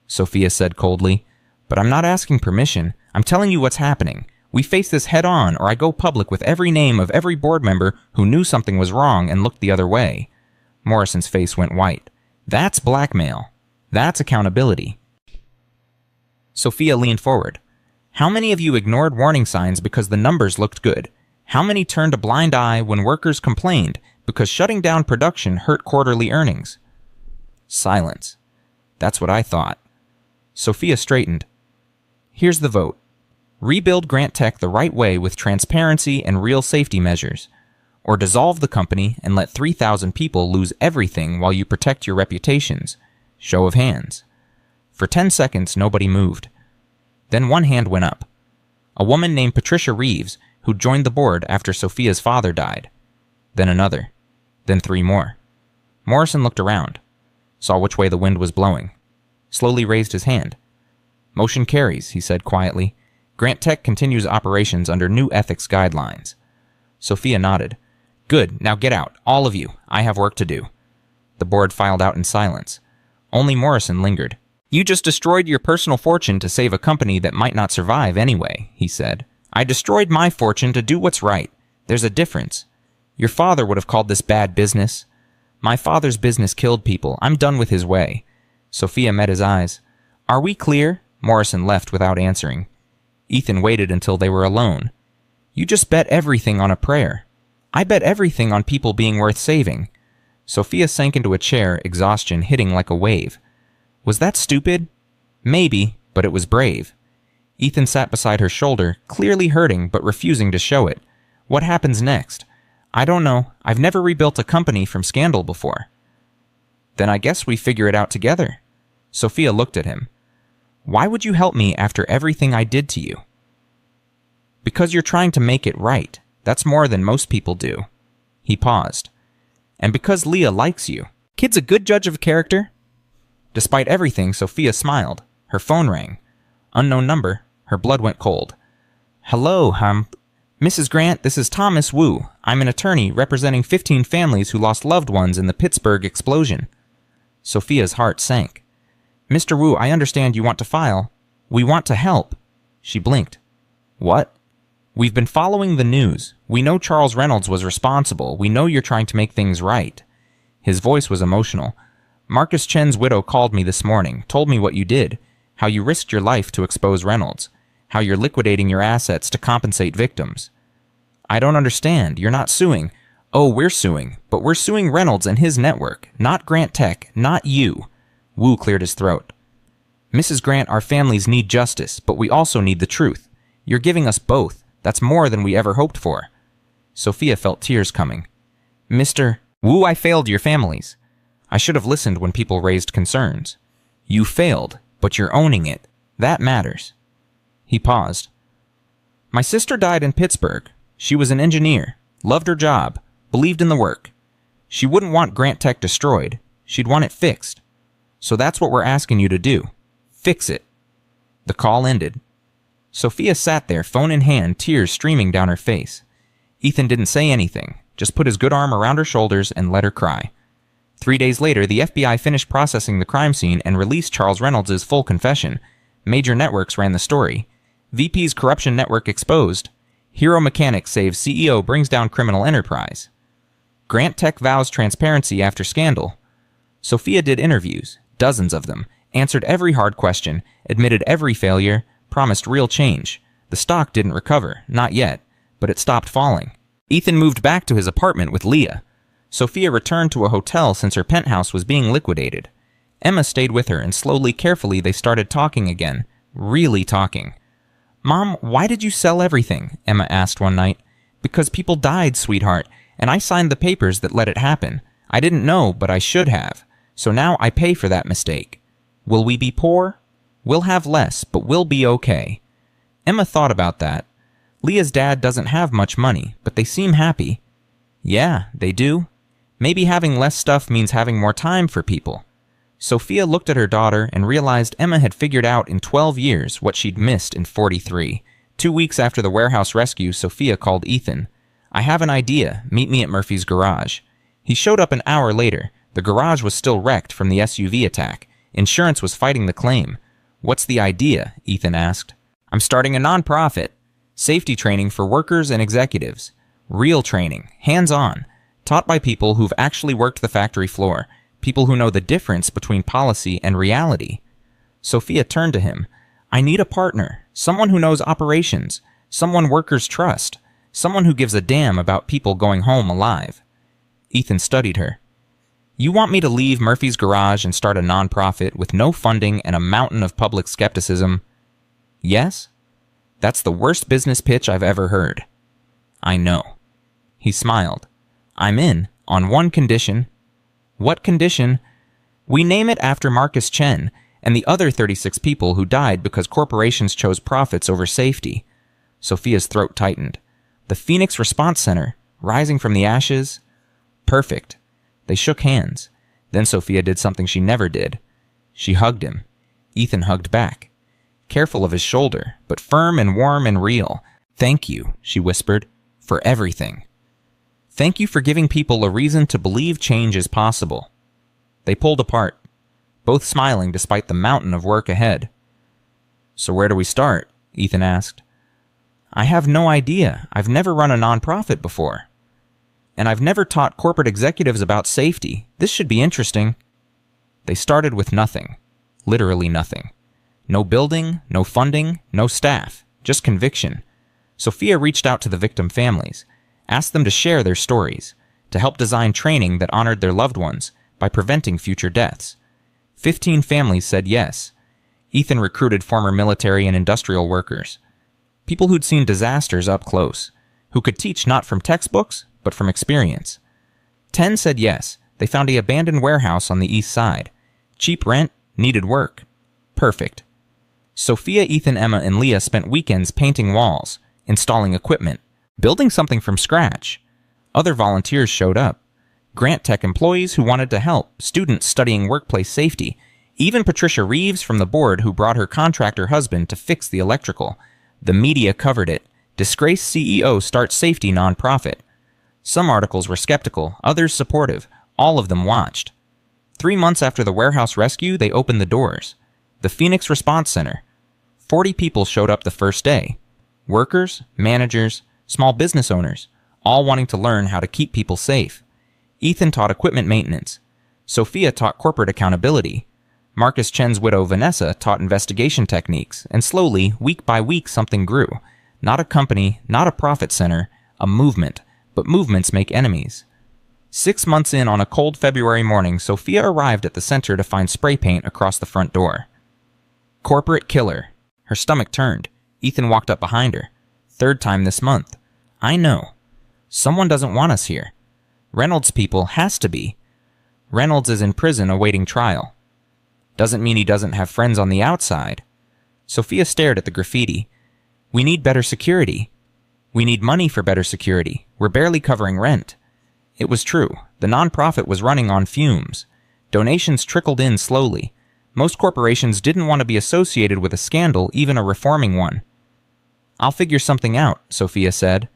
Sophia said coldly. But I'm not asking permission. I'm telling you what's happening. We face this head on, or I go public with every name of every board member who knew something was wrong and looked the other way. Morrison's face went white. That's blackmail. That's accountability. Sophia leaned forward. How many of you ignored warning signs because the numbers looked good? How many turned a blind eye when workers complained because shutting down production hurt quarterly earnings? Silence. That's what I thought. Sophia straightened. Here's the vote. Rebuild Grant Tech the right way with transparency and real safety measures. Or dissolve the company and let 3,000 people lose everything while you protect your reputations. Show of hands. For 10 seconds, nobody moved. Then one hand went up. A woman named Patricia Reeves, who joined the board after Sophia's father died. Then another. Then 3 more. Morrison looked around. Saw which way the wind was blowing. Slowly raised his hand. Motion carries, he said quietly. Grant Tech continues operations under new ethics guidelines. Sophia nodded. Good, now get out, all of you. I have work to do. The board filed out in silence. Only Morrison lingered. You just destroyed your personal fortune to save a company that might not survive anyway, he said. I destroyed my fortune to do what's right. There's a difference. Your father would have called this bad business. My father's business killed people. I'm done with his way. Sophia met his eyes. Are we clear? Morrison left without answering. Ethan waited until they were alone. You just bet everything on a prayer. I bet everything on people being worth saving. Sophia sank into a chair, exhaustion hitting like a wave. Was that stupid? Maybe, but it was brave. Ethan sat beside her shoulder, clearly hurting but refusing to show it. What happens next? I don't know. I've never rebuilt a company from scandal before. Then I guess we figure it out together. Sophia looked at him. Why would you help me after everything I did to you? Because you're trying to make it right. That's more than most people do. He paused. And because Leah likes you. Kid's a good judge of character. Despite everything, Sophia smiled. Her phone rang. Unknown number. Her blood went cold. Hello, Mrs. Grant, this is Thomas Wu. I'm an attorney representing 15 families who lost loved ones in the Pittsburgh explosion. Sophia's heart sank. Mr. Wu, I understand you want to file. We want to help. She blinked. What? We've been following the news. We know Charles Reynolds was responsible. We know you're trying to make things right. His voice was emotional. Marcus Chen's widow called me this morning, told me what you did, how you risked your life to expose Reynolds, how you're liquidating your assets to compensate victims. I don't understand. You're not suing. Oh, we're suing, but we're suing Reynolds and his network, not Grant Tech, not you. Wu cleared his throat. Mrs. Grant, our families need justice, but we also need the truth. You're giving us both. That's more than we ever hoped for. Sophia felt tears coming. Mr. Wu, I failed your families. I should have listened when people raised concerns. You failed, but you're owning it. That matters. He paused. My sister died in Pittsburgh. She was an engineer, loved her job, believed in the work. She wouldn't want Grant Tech destroyed. She'd want it fixed. So that's what we're asking you to do. Fix it. The call ended. Sophia sat there, phone in hand, tears streaming down her face. Ethan didn't say anything, just put his good arm around her shoulders and let her cry. 3 days later, the FBI finished processing the crime scene and released Charles Reynolds' full confession. Major networks ran the story. VP's corruption network exposed. Hero mechanic saves CEO brings down criminal enterprise. Grant Tech vows transparency after scandal. Sophia did interviews, dozens of them, answered every hard question, admitted every failure, promised real change. The stock didn't recover, not yet, but it stopped falling. Ethan moved back to his apartment with Leah. Sophia returned to a hotel since her penthouse was being liquidated. Emma stayed with her, and slowly, carefully, they started talking again. Really talking. "Mom, why did you sell everything?" Emma asked one night. "Because people died, sweetheart, and I signed the papers that let it happen. I didn't know, but I should have. So now I pay for that mistake. Will we be poor? We'll have less, but we'll be okay." Emma thought about that. Leah's dad doesn't have much money, but they seem happy. Yeah, they do. Maybe having less stuff means having more time for people. Sophia looked at her daughter and realized Emma had figured out in 12 years what she'd missed in 43. 2 weeks after the warehouse rescue, Sophia called Ethan. "I have an idea. Meet me at Murphy's garage." He showed up an hour later. The garage was still wrecked from the SUV attack. Insurance was fighting the claim. "What's the idea?" Ethan asked. "I'm starting a nonprofit. Safety training for workers and executives. Real training, hands-on, taught by people who've actually worked the factory floor, people who know the difference between policy and reality." Sophia turned to him. "I need a partner, someone who knows operations, someone workers trust, someone who gives a damn about people going home alive." Ethan studied her. "You want me to leave Murphy's garage and start a nonprofit with no funding and a mountain of public skepticism?" "Yes?" "That's the worst business pitch I've ever heard." "I know." He smiled. "I'm in, on one condition." "What condition?" "We name it after Marcus Chen and the other 36 people who died because corporations chose profits over safety." Sophia's throat tightened. "The Phoenix Response Center, rising from the ashes?" "Perfect." They shook hands. Then Sophia did something she never did. She hugged him. Ethan hugged back. Careful of his shoulder, but firm and warm and real. "Thank you," she whispered, "for everything. Thank you for giving people a reason to believe change is possible." They pulled apart, both smiling despite the mountain of work ahead. "So where do we start?" Ethan asked. "I have no idea. I've never run a nonprofit before. And I've never taught corporate executives about safety. This should be interesting." They started with nothing. Literally nothing. No building, no funding, no staff, just conviction. Sophia reached out to the victim families, asked them to share their stories, to help design training that honored their loved ones by preventing future deaths. 15 families said yes. Ethan recruited former military and industrial workers, people who'd seen disasters up close, who could teach not from textbooks, but from experience. 10 said yes. They found an abandoned warehouse on the east side. Cheap rent, needed work. Perfect. Sophia, Ethan, Emma, and Leah spent weekends painting walls, installing equipment, building something from scratch. Other volunteers showed up. Grant Tech employees who wanted to help, students studying workplace safety, even Patricia Reeves from the board who brought her contractor husband to fix the electrical. The media covered it. Disgraced CEO starts safety nonprofit. Some articles were skeptical, others supportive. All of them watched. 3 months after the warehouse rescue, they opened the doors. The Phoenix Response Center. 40 people showed up the first day. Workers, managers, small business owners, all wanting to learn how to keep people safe. Ethan taught equipment maintenance. Sophia taught corporate accountability. Marcus Chen's widow Vanessa taught investigation techniques, and slowly, week by week, something grew. Not a company, not a profit center, a movement. But movements make enemies. 6 months in, on a cold February morning, Sophia arrived at the center to find spray paint across the front door. "Corporate killer." Her stomach turned. Ethan walked up behind her. "3rd time this month." "I know. Someone doesn't want us here. Reynolds' people has to be. Reynolds is in prison awaiting trial. Doesn't mean he doesn't have friends on the outside." Sophia stared at the graffiti. "We need better security. We need money for better security. We're barely covering rent." It was true. The nonprofit was running on fumes. Donations trickled in slowly. Most corporations didn't want to be associated with a scandal, even a reforming one. "I'll figure something out," Sophia said.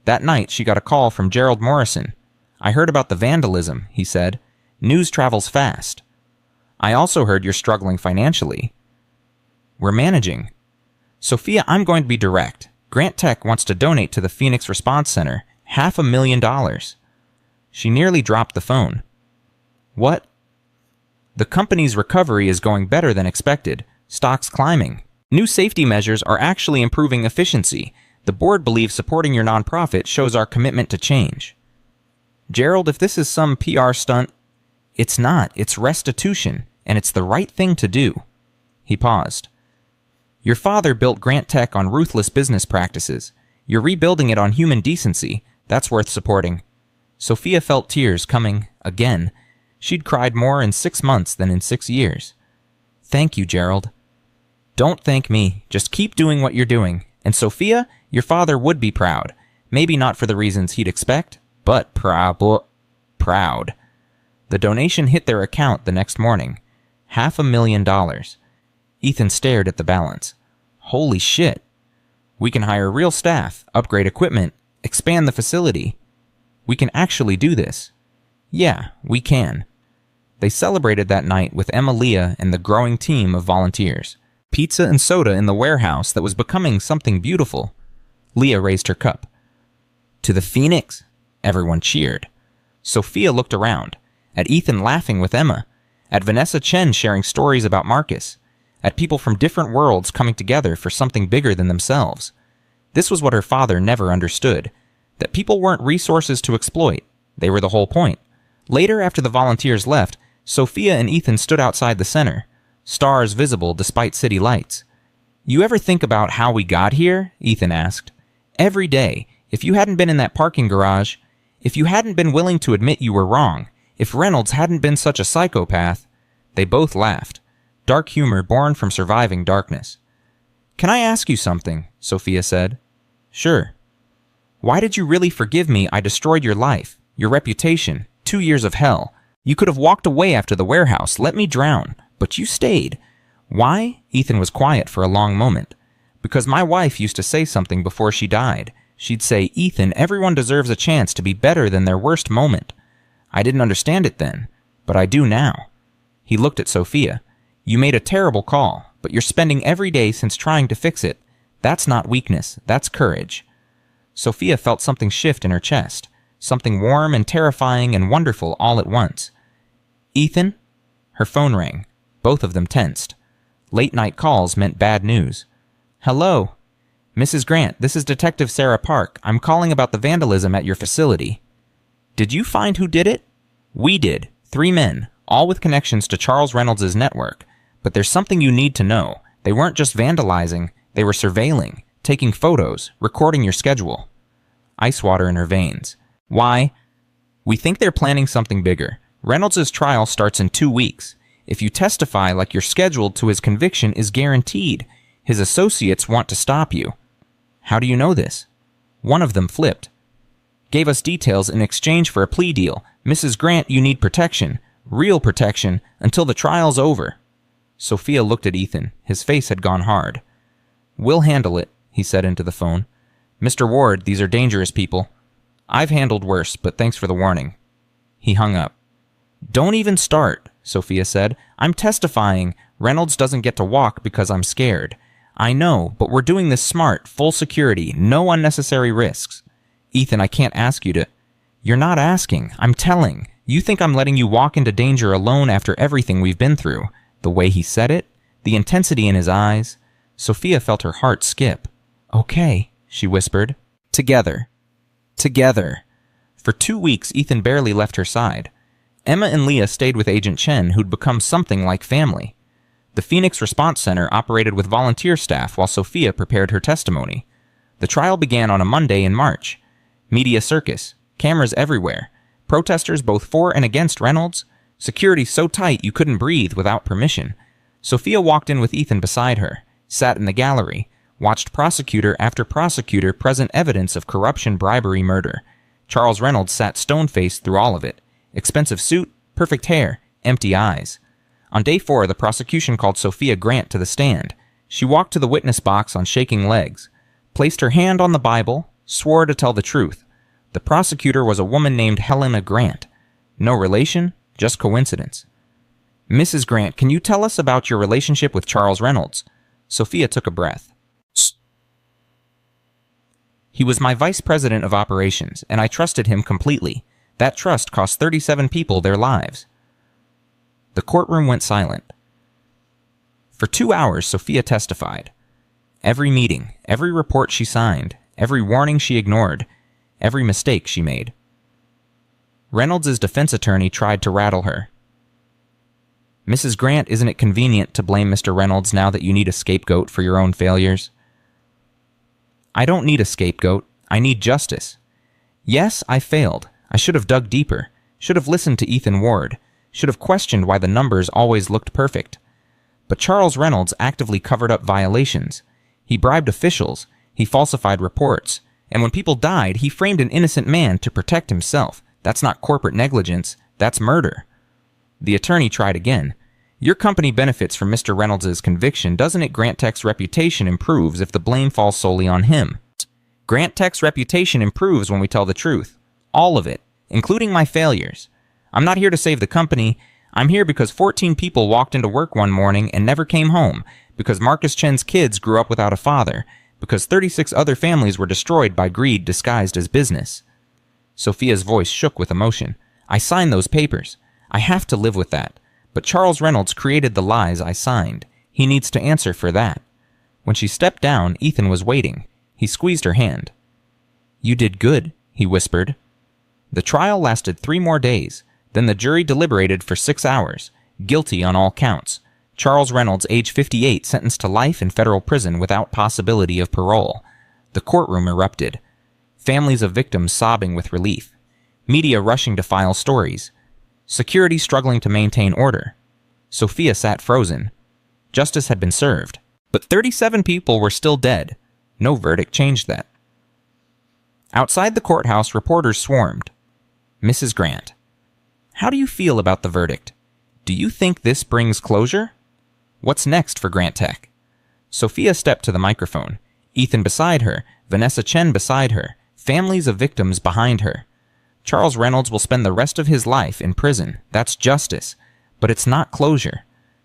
That night, she got a call from Gerald Morrison. "I heard about the vandalism," he said. "News travels fast. I also heard you're struggling financially." "We're managing." "Sophia, I'm going to be direct. Grant Tech wants to donate to the Phoenix Response Center $500,000. She nearly dropped the phone. "What?" "The company's recovery is going better than expected. Stocks climbing. New safety measures are actually improving efficiency. The board believes supporting your nonprofit shows our commitment to change." "Gerald, if this is some PR stunt..." "It's not. It's restitution, and it's the right thing to do." He paused. "Your father built Grant Tech on ruthless business practices. You're rebuilding it on human decency. That's worth supporting." Sophia felt tears coming again. She'd cried more in 6 months than in 6 years. "Thank you, Gerald." "Don't thank me. Just keep doing what you're doing. And Sophia, your father would be proud. Maybe not for the reasons he'd expect, but proud." The donation hit their account the next morning. $500,000. Ethan stared at the balance. "Holy shit. We can hire real staff, upgrade equipment, expand the facility. We can actually do this." "Yeah, we can." They celebrated that night with Emma, Leah, and the growing team of volunteers. Pizza and soda in the warehouse that was becoming something beautiful. Leah raised her cup. "To the Phoenix!" Everyone cheered. Sophia looked around, at Ethan laughing with Emma, at Vanessa Chen sharing stories about Marcus, at people from different worlds coming together for something bigger than themselves. This was what her father never understood, that people weren't resources to exploit. They were the whole point. Later, after the volunteers left, Sophia and Ethan stood outside the center, stars visible despite city lights. "You ever think about how we got here?" Ethan asked. "Every day, if you hadn't been in that parking garage, if you hadn't been willing to admit you were wrong, if Reynolds hadn't been such a psychopath..." They both laughed. Dark humor born from surviving darkness. "Can I ask you something?" Sophia said. "Sure." "Why did you really forgive me? I destroyed your life, your reputation, 2 years of hell. You could have walked away after the warehouse, let me drown, but you stayed. Why?" Ethan was quiet for a long moment. "Because my wife used to say something before she died. She'd say, 'Ethan, everyone deserves a chance to be better than their worst moment.' I didn't understand it then, but I do now." He looked at Sophia. "You made a terrible call, but you're spending every day since trying to fix it. That's not weakness, that's courage." Sophia felt something shift in her chest, something warm and terrifying and wonderful all at once. "Ethan?" Her phone rang. Both of them tensed. Late-night calls meant bad news. "Hello?" "Mrs. Grant, this is Detective Sarah Park. I'm calling about the vandalism at your facility." "Did you find who did it?" "We did. 3 men, all with connections to Charles Reynolds' network. But there's something you need to know. They weren't just vandalizing, they were surveilling, taking photos, recording your schedule." Ice water in her veins. "Why?" "We think they're planning something bigger. Reynolds' trial starts in 2 weeks. If you testify like you're scheduled to, his conviction is guaranteed. His associates want to stop you." "How do you know this?" "One of them flipped. Gave us details in exchange for a plea deal. Mrs. Grant, you need protection. Real protection, until the trial's over." Sophia looked at Ethan. His face had gone hard. "We'll handle it," he said into the phone. "Mr. Ward, these are dangerous people. I've handled worse, but thanks for the warning." He hung up. "Don't even start," Sophia said. "I'm testifying. Reynolds doesn't get to walk because I'm scared. I know, but we're doing this smart, full security, no unnecessary risks." "Ethan, I can't ask you to..." "You're not asking. I'm telling. You think I'm letting you walk into danger alone after everything we've been through?" The way he said it, the intensity in his eyes. Sophia felt her heart skip. "Okay," she whispered. "Together. Together." For 2 weeks, Ethan barely left her side. Emma and Leah stayed with Agent Chen, who'd become something like family. The Phoenix Response Center operated with volunteer staff while Sophia prepared her testimony. The trial began on a Monday in March. Media circus, cameras everywhere, protesters both for and against Reynolds, security so tight you couldn't breathe without permission. Sophia walked in with Ethan beside her, sat in the gallery, watched prosecutor after prosecutor present evidence of corruption, bribery, murder. Charles Reynolds sat stone-faced through all of it. Expensive suit, perfect hair, empty eyes. On day 4, the prosecution called Sophia Grant to the stand. She walked to the witness box on shaking legs, placed her hand on the Bible, swore to tell the truth. The prosecutor was a woman named Helena Grant. No relation, just coincidence. "Mrs. Grant, can you tell us about your relationship with Charles Reynolds?" Sophia took a breath. "He was my vice president of operations, and I trusted him completely. That trust cost 37 people their lives." The courtroom went silent. For 2 hours, Sophia testified. Every meeting, every report she signed, every warning she ignored, every mistake she made. Reynolds' defense attorney tried to rattle her. "Mrs. Grant, isn't it convenient to blame Mr. Reynolds now that you need a scapegoat for your own failures?" "I don't need a scapegoat. I need justice. Yes, I failed. I should have dug deeper, should have listened to Ethan Ward, should have questioned why the numbers always looked perfect. But Charles Reynolds actively covered up violations. He bribed officials, he falsified reports, and when people died, he framed an innocent man to protect himself. That's not corporate negligence, that's murder." The attorney tried again. "Your company benefits from Mr. Reynolds' conviction. Doesn't it Grant Tech's reputation improves if the blame falls solely on him?" "Grant Tech's reputation improves when we tell the truth. All of it, including my failures. I'm not here to save the company. I'm here because 14 people walked into work one morning and never came home, because Marcus Chen's kids grew up without a father, because 36 other families were destroyed by greed disguised as business." Sophia's voice shook with emotion. "I signed those papers. I have to live with that. But Charles Reynolds created the lies I signed. He needs to answer for that." When she stepped down, Ethan was waiting. He squeezed her hand. "You did good," he whispered. The trial lasted 3 more days. Then the jury deliberated for 6 hours. Guilty on all counts. Charles Reynolds, age 58, sentenced to life in federal prison without possibility of parole. The courtroom erupted. Families of victims sobbing with relief. Media rushing to file stories. Security struggling to maintain order. Sophia sat frozen. Justice had been served. But 37 people were still dead. No verdict changed that. Outside the courthouse, reporters swarmed. "Mrs. Grant, how do you feel about the verdict? Do you think this brings closure? What's next for Grant Tech?" Sophia stepped to the microphone. Ethan beside her, Vanessa Chen beside her, families of victims behind her. "Charles Reynolds will spend the rest of his life in prison. That's justice. But it's not closure.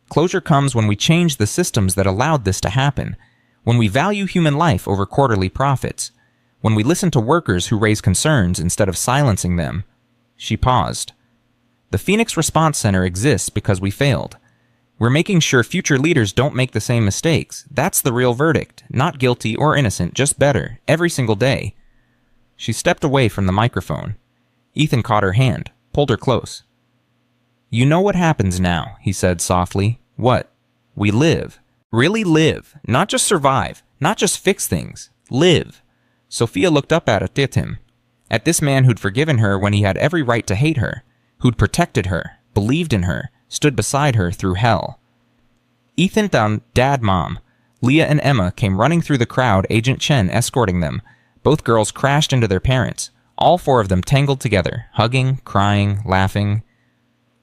Closure comes when we change the systems that allowed this to happen, when we value human life over quarterly profits, when we listen to workers who raise concerns instead of silencing them." She paused. "The Phoenix Response Center exists because we failed. We're making sure future leaders don't make the same mistakes. That's the real verdict. Not guilty or innocent, just better, every single day." She stepped away from the microphone. Ethan caught her hand, pulled her close. "You know what happens now," he said softly. "What? We live. Really live. Not just survive. Not just fix things. Live." Sophia looked up at him. At this man who'd forgiven her when he had every right to hate her, who'd protected her, believed in her, stood beside her through hell. Ethan, Dad, Mom. Leah and Emma came running through the crowd, Agent Chen escorting them. Both girls crashed into their parents, all 4 of them tangled together, hugging, crying, laughing.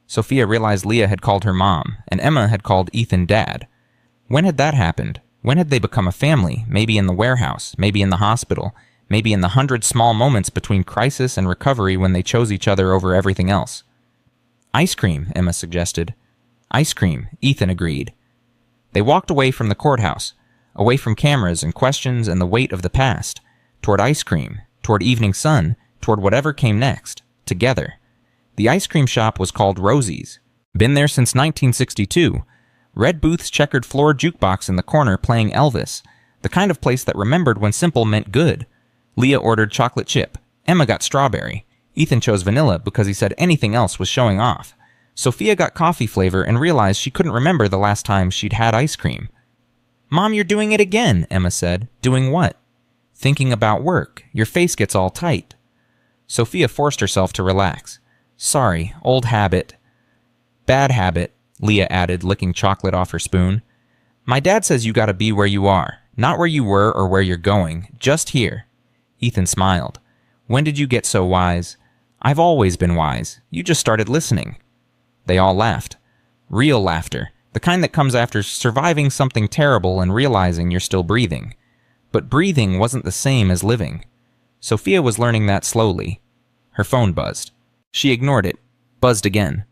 Sophia realized Leah had called her mom, and Emma had called Ethan Dad. When had that happened? When had they become a family? Maybe in the warehouse, maybe in the hospital, maybe in the 100 small moments between crisis and recovery when they chose each other over everything else. "Ice cream," Emma suggested. "Ice cream," Ethan agreed. They walked away from the courthouse, away from cameras and questions and the weight of the past, toward ice cream, toward evening sun, toward whatever came next, together. The ice cream shop was called Rosie's. Been there since 1962. Red Booth's checkered floor jukebox in the corner playing Elvis, the kind of place that remembered when simple meant good. Leah ordered chocolate chip. Emma got strawberry. Ethan chose vanilla because he said anything else was showing off. Sophia got coffee flavor and realized she couldn't remember the last time she'd had ice cream. "Mom, you're doing it again," Emma said. "Doing what?" "Thinking about work. Your face gets all tight." Sophia forced herself to relax. "Sorry, old habit." "Bad habit," Leah added, licking chocolate off her spoon. "My dad says you gotta be where you are, not where you were or where you're going, just here." Ethan smiled. "When did you get so wise?" "I've always been wise. You just started listening." They all laughed. Real laughter, the kind that comes after surviving something terrible and realizing you're still breathing. But breathing wasn't the same as living. Sophia was learning that slowly. Her phone buzzed. She ignored it. Buzzed again.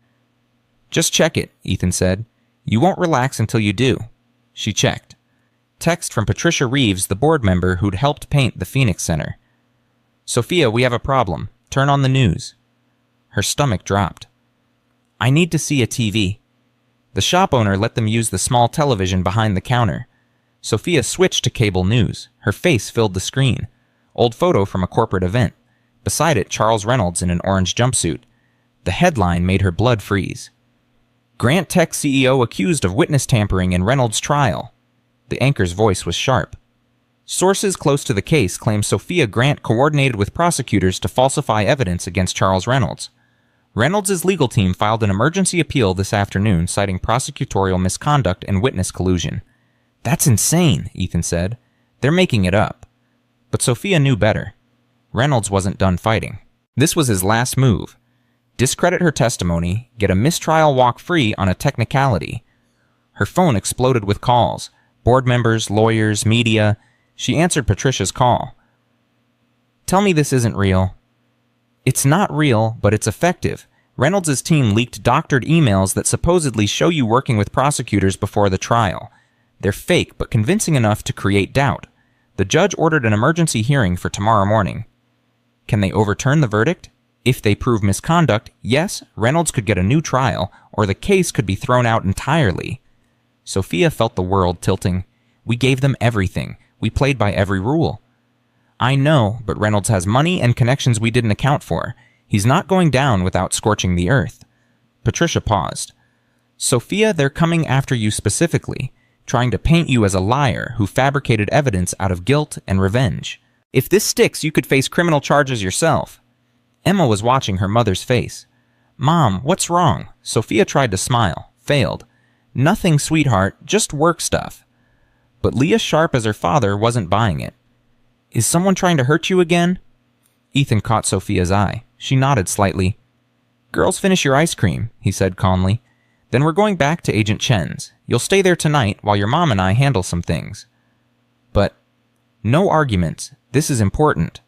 "Just check it," Ethan said. "You won't relax until you do." She checked. Text from Patricia Reeves, the board member who'd helped paint the Phoenix Center. "Sophia, we have a problem. Turn on the news." Her stomach dropped. "I need to see a TV." The shop owner let them use the small television behind the counter. Sophia switched to cable news. Her face filled the screen. Old photo from a corporate event. Beside it, Charles Reynolds in an orange jumpsuit. The headline made her blood freeze. "Grant Tech CEO accused of witness tampering in Reynolds' trial." The anchor's voice was sharp. Sources close to the case claim Sophia Grant coordinated with prosecutors to falsify evidence against Charles Reynolds. Reynolds' legal team filed an emergency appeal this afternoon citing prosecutorial misconduct and witness collusion. "That's insane," Ethan said. "They're making it up." But Sophia knew better. Reynolds wasn't done fighting. This was his last move. Discredit her testimony, get a mistrial walk free on a technicality. Her phone exploded with calls. Board members, lawyers, media. She answered Patricia's call. "Tell me this isn't real." "It's not real, but it's effective. Reynolds' team leaked doctored emails that supposedly show you working with prosecutors before the trial. They're fake, but convincing enough to create doubt. The judge ordered an emergency hearing for tomorrow morning." "Can they overturn the verdict?" "If they prove misconduct, yes, Reynolds could get a new trial, or the case could be thrown out entirely." Sophia felt the world tilting. "We gave them everything. We played by every rule." "I know, but Reynolds has money and connections we didn't account for. He's not going down without scorching the earth." Patricia paused. "Sophia, they're coming after you specifically, trying to paint you as a liar who fabricated evidence out of guilt and revenge. If this sticks, you could face criminal charges yourself." Emma was watching her mother's face. "Mom, what's wrong?" Sophia tried to smile, failed. "Nothing, sweetheart, just work stuff." But Leah, sharp as her father, wasn't buying it. "Is someone trying to hurt you again?" Ethan caught Sophia's eye. She nodded slightly. "Girls, finish your ice cream," he said calmly. "Then we're going back to Agent Chen's. You'll stay there tonight while your mom and I handle some things." "But no arguments. This is important."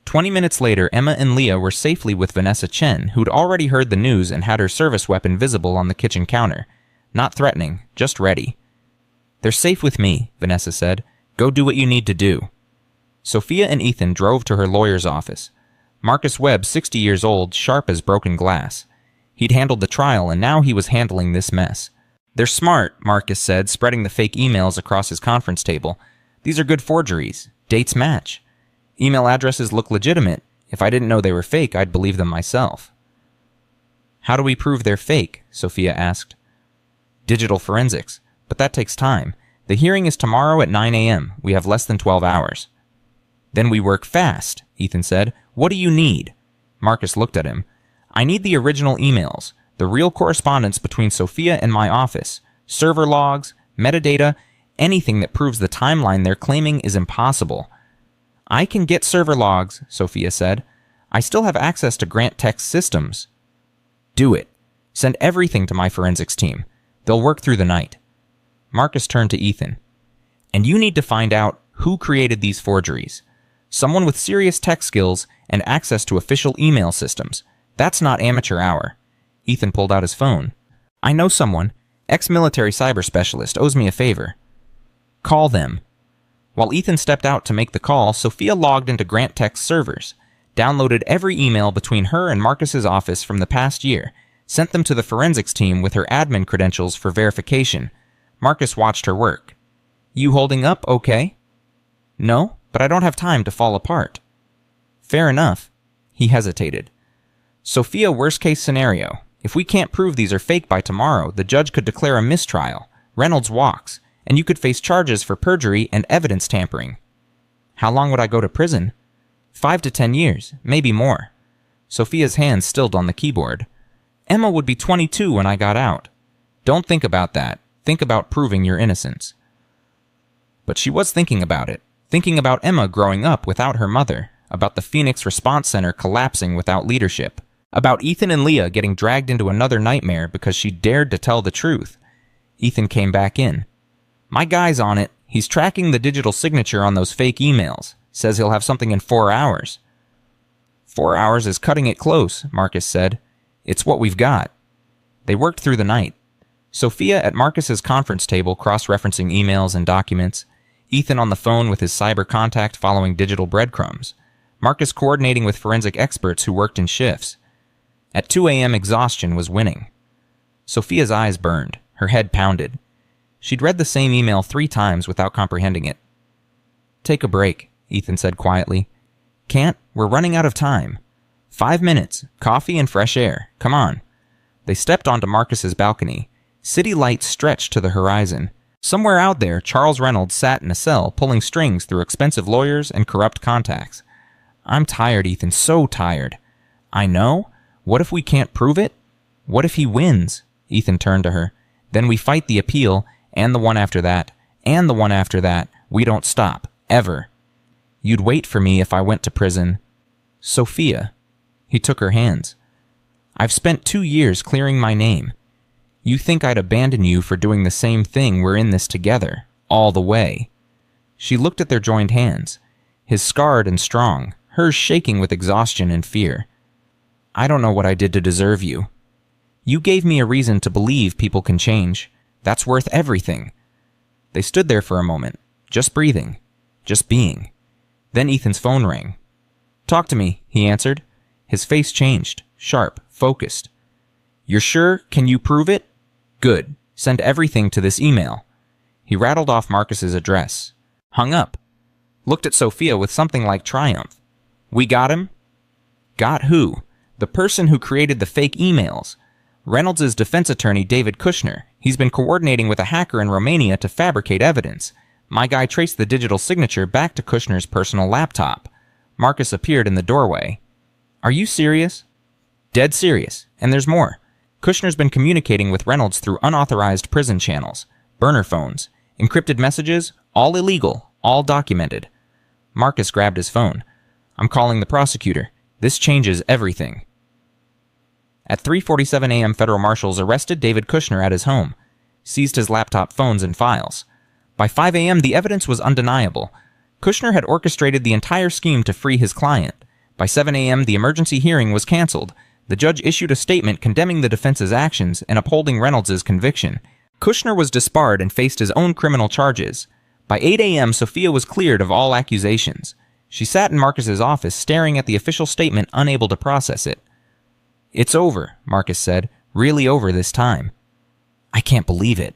20 minutes later, Emma and Leah were safely with Vanessa Chen, who'd already heard the news and had her service weapon visible on the kitchen counter. Not threatening, just ready. "They're safe with me," Vanessa said. "Go do what you need to do." Sophia and Ethan drove to her lawyer's office. Marcus Webb, 60 years old, sharp as broken glass. He'd handled the trial, and now he was handling this mess. "They're smart," Marcus said, spreading the fake emails across his conference table. "These are good forgeries. Dates match. Email addresses look legitimate. If I didn't know they were fake, I'd believe them myself." "How do we prove they're fake?" Sophia asked. "Digital forensics. But that takes time. The hearing is tomorrow at 9 a.m. We have less than 12 hours. "Then we work fast," Ethan said. "What do you need?" Marcus looked at him. "I need the original emails, the real correspondence between Sophia and my office, server logs, metadata, anything that proves the timeline they're claiming is impossible." "I can get server logs," Sophia said. "I still have access to Grant Tech's systems." "Do it. Send everything to my forensics team. They'll work through the night." Marcus turned to Ethan. "And you need to find out who created these forgeries. Someone with serious tech skills and access to official email systems. That's not amateur hour." Ethan pulled out his phone. "I know someone. Ex-military cyber specialist owes me a favor." "Call them." While Ethan stepped out to make the call, Sophia logged into Grant Tech's servers, downloaded every email between her and Marcus's office from the past year, sent them to the forensics team with her admin credentials for verification. Marcus watched her work. "You holding up okay?" "No, but I don't have time to fall apart." "Fair enough." He hesitated. "Sophia, worst-case scenario. If we can't prove these are fake by tomorrow, the judge could declare a mistrial. Reynolds walks, and you could face charges for perjury and evidence tampering." "How long would I go to prison?" 5 to 10 years, maybe more." Sophia's hands stilled on the keyboard. "Emma would be 22 when I got out." "Don't think about that. Think about proving your innocence." But she was thinking about it. Thinking about Emma growing up without her mother, about the Phoenix Response Center collapsing without leadership, About Ethan and Leah getting dragged into another nightmare because she dared to tell the truth. Ethan came back in. My guy's on it. He's tracking the digital signature on those fake emails. Says he'll have something in 4 hours. 4 hours is cutting it close, Marcus said. It's what we've got. They worked through the night. Sophia at Marcus's conference table cross-referencing emails and documents. Ethan on the phone with his cyber contact following digital breadcrumbs. Marcus coordinating with forensic experts who worked in shifts. At 2 a.m. exhaustion was winning. Sophia's eyes burned. Her head pounded. She'd read the same email 3 times without comprehending it. Take a break, Ethan said quietly. Can't. We're running out of time. 5 minutes. Coffee and fresh air. Come on. They stepped onto Marcus's balcony. City lights stretched to the horizon. Somewhere out there, Charles Reynolds sat in a cell pulling strings through expensive lawyers and corrupt contacts. I'm tired, Ethan. So tired. I know. What if we can't prove it? What if he wins? Ethan turned to her. Then we fight the appeal, and the one after that, and the one after that. We don't stop. Ever. You'd wait for me if I went to prison. Sophia. He took her hands. I've spent 2 years clearing my name. You think I'd abandon you for doing the same thing? We're in this together. All the way. She looked at their joined hands. His scarred and strong, hers shaking with exhaustion and fear. I don't know what I did to deserve you. You gave me a reason to believe people can change. That's worth everything. They stood there for a moment, just breathing, just being. Then Ethan's phone rang. Talk to me, he answered. His face changed, sharp, focused. You're sure? Can you prove it? Good. Send everything to this email. He rattled off Marcus's address. Hung up. Looked at Sophia with something like triumph. We got him? Got who? The person who created the fake emails. Reynolds' defense attorney, David Kushner. He's been coordinating with a hacker in Romania to fabricate evidence. My guy traced the digital signature back to Kushner's personal laptop. Marcus appeared in the doorway. Are you serious? Dead serious. And there's more. Kushner's been communicating with Reynolds through unauthorized prison channels, burner phones, encrypted messages, all illegal, all documented. Marcus grabbed his phone. I'm calling the prosecutor. This changes everything. At 3:47 a.m., federal marshals arrested David Kushner at his home, seized his laptop phones and files. By 5 a.m., the evidence was undeniable. Kushner had orchestrated the entire scheme to free his client. By 7 a.m., the emergency hearing was canceled. The judge issued a statement condemning the defense's actions and upholding Reynolds' conviction. Kushner was disbarred and faced his own criminal charges. By 8 a.m., Sophia was cleared of all accusations. She sat in Marcus's office, staring at the official statement, unable to process it. It's over, Marcus said. Really over this time. I can't believe it.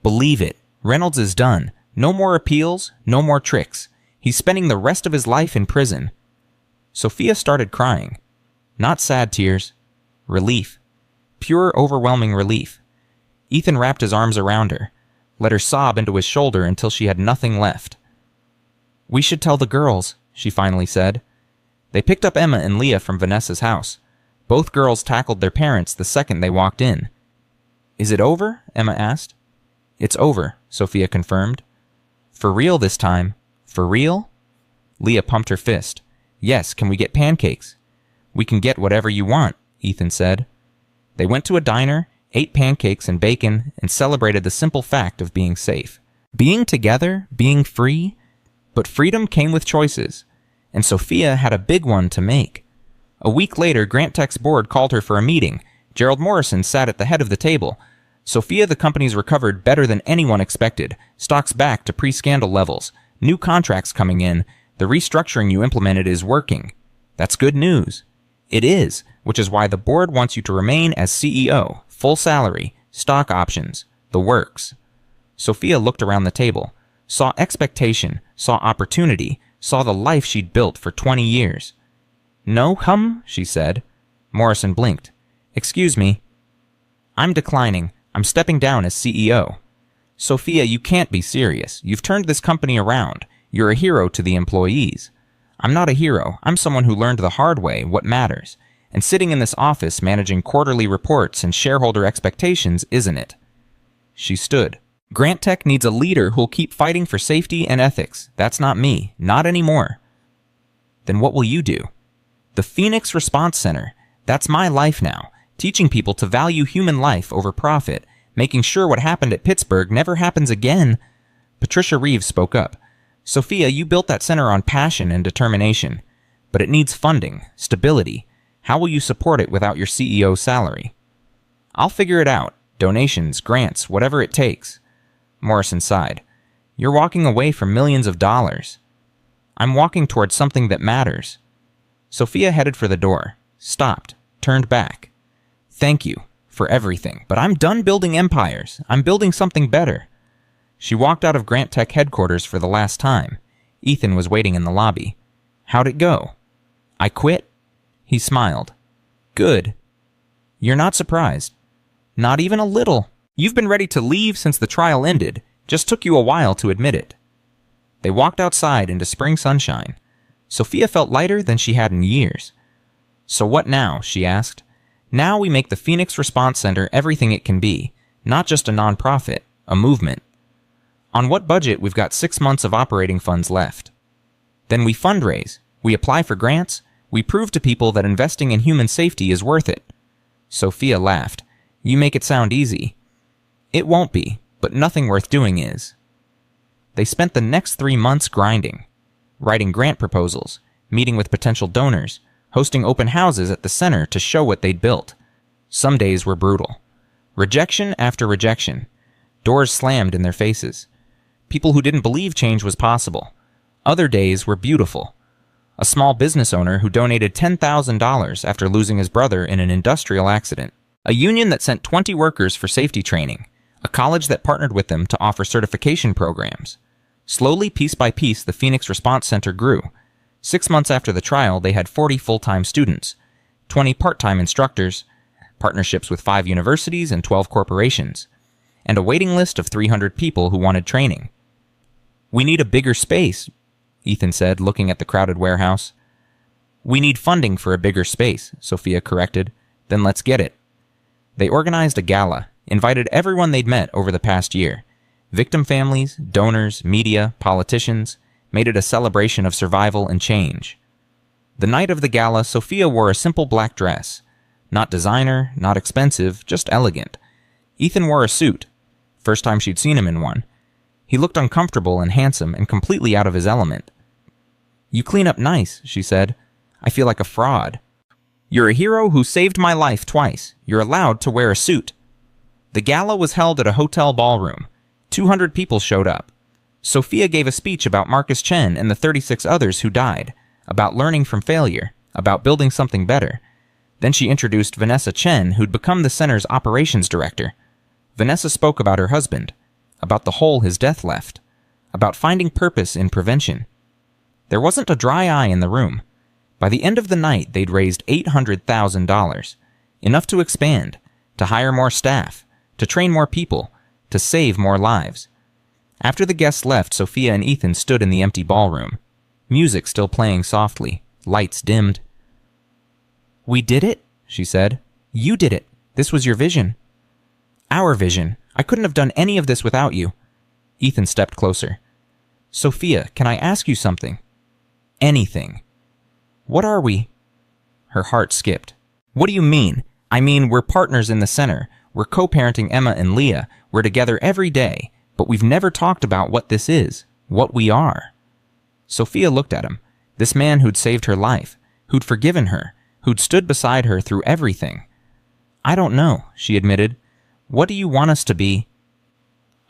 Believe it. Reynolds is done. No more appeals, no more tricks. He's spending the rest of his life in prison. Sophia started crying. Not sad tears. Relief. Pure, overwhelming relief. Ethan wrapped his arms around her, let her sob into his shoulder until she had nothing left. We should tell the girls, she finally said. They picked up Emma and Leah from Vanessa's house. Both girls tackled their parents the second they walked in. Is it over? Emma asked. It's over, Sophia confirmed. For real this time? For real? Leah pumped her fist. Yes, can we get pancakes? We can get whatever you want, Ethan said. They went to a diner, ate pancakes and bacon, and celebrated the simple fact of being safe. Being together, being free. But freedom came with choices, and Sophia had a big one to make. A week later, Grant Tech's board called her for a meeting. Gerald Morrison sat at the head of the table. Sophia, the company's recovered better than anyone expected. Stocks back to pre-scandal levels. New contracts coming in. The restructuring you implemented is working. That's good news. It is, which is why the board wants you to remain as CEO. Full salary, stock options, the works. Sophia looked around the table, saw expectation, saw opportunity, saw the life she'd built for 20 years. No, she said. Morrison blinked. Excuse me. I'm declining. I'm stepping down as CEO. Sophia, you can't be serious. You've turned this company around. You're a hero to the employees. I'm not a hero. I'm someone who learned the hard way what matters. And sitting in this office managing quarterly reports and shareholder expectations isn't it. She stood. Grant Tech needs a leader who'll keep fighting for safety and ethics. That's not me. Not anymore. Then what will you do? The Phoenix Response Center. That's my life now, teaching people to value human life over profit, making sure what happened at Pittsburgh never happens again. Patricia Reeves spoke up. Sophia, you built that center on passion and determination, but it needs funding, stability. How will you support it without your CEO's salary? I'll figure it out. Donations, grants, whatever it takes. Morrison sighed. You're walking away from millions of dollars. I'm walking towards something that matters. Sophia headed for the door, stopped, turned back. Thank you for everything, but I'm done building empires. I'm building something better. She walked out of Grant Tech headquarters for the last time. Ethan was waiting in the lobby. How'd it go? I quit. He smiled. Good. You're not surprised. Not even a little. You've been ready to leave since the trial ended. Just took you a while to admit it. They walked outside into spring sunshine. Sophia felt lighter than she had in years. So what now? She asked. Now we make the Phoenix Response Center everything it can be, not just a nonprofit, a movement. On what budget? We've got 6 months of operating funds left. Then we fundraise, we apply for grants, we prove to people that investing in human safety is worth it. Sophia laughed. You make it sound easy. It won't be, but nothing worth doing is. They spent the next 3 months grinding, writing grant proposals, meeting with potential donors, hosting open houses at the center to show what they'd built. Some days were brutal. Rejection after rejection. Doors slammed in their faces. People who didn't believe change was possible. Other days were beautiful. A small business owner who donated $10,000 after losing his brother in an industrial accident. A union that sent 20 workers for safety training. A college that partnered with them to offer certification programs. Slowly, piece by piece, the Phoenix Response Center grew. 6 months after the trial, they had 40 full-time students, 20 part-time instructors, partnerships with 5 universities and 12 corporations, and a waiting list of 300 people who wanted training. We need a bigger space, Ethan said, looking at the crowded warehouse. We need funding for a bigger space, Sophia corrected. Then let's get it. They organized a gala, invited everyone they'd met over the past year. Victim families, donors, media, politicians, made it a celebration of survival and change. The night of the gala, Sophia wore a simple black dress. Not designer, not expensive, just elegant. Ethan wore a suit. First time she'd seen him in one. He looked uncomfortable and handsome and completely out of his element. You clean up nice, she said. I feel like a fraud. You're a hero who saved my life twice. You're allowed to wear a suit. The gala was held at a hotel ballroom. 200 people showed up. Sophia gave a speech about Marcus Chen and the 36 others who died, about learning from failure, about building something better. Then she introduced Vanessa Chen, who'd become the center's operations director. Vanessa spoke about her husband, about the hole his death left, about finding purpose in prevention. There wasn't a dry eye in the room. By the end of the night, they'd raised $800,000, enough to expand, to hire more staff, to train more people, to save more lives. After the guests left, Sophia and Ethan stood in the empty ballroom, music still playing softly, lights dimmed. We did it, she said. You did it. This was your vision. Our vision. I couldn't have done any of this without you. Ethan stepped closer. Sophia, can I ask you something? Anything. What are we? Her heart skipped. What do you mean? I mean, we're partners in the center. We're co-parenting Emma and Leah. We're together every day. But we've never talked about what this is, what we are. Sophia looked at him. This man who'd saved her life, who'd forgiven her, who'd stood beside her through everything. I don't know, she admitted. What do you want us to be?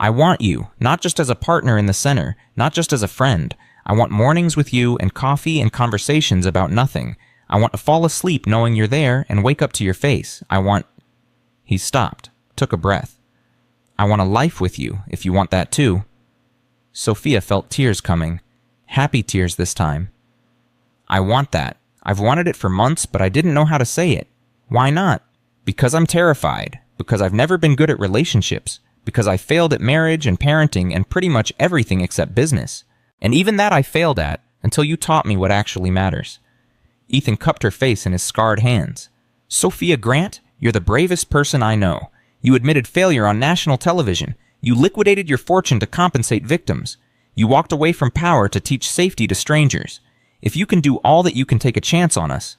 I want you, not just as a partner in the center, not just as a friend. I want mornings with you and coffee and conversations about nothing. I want to fall asleep knowing you're there and wake up to your face. I want... He stopped, took a breath. I want a life with you, if you want that too. Sophia felt tears coming. Happy tears this time. I want that. I've wanted it for months, but I didn't know how to say it. Why not? Because I'm terrified. Because I've never been good at relationships. Because I failed at marriage and parenting and pretty much everything except business. And even that I failed at, until you taught me what actually matters. Ethan cupped her face in his scarred hands. Sophia Grant, you're the bravest person I know. You admitted failure on national television. You liquidated your fortune to compensate victims. You walked away from power to teach safety to strangers. If you can do all that, you can take a chance on us.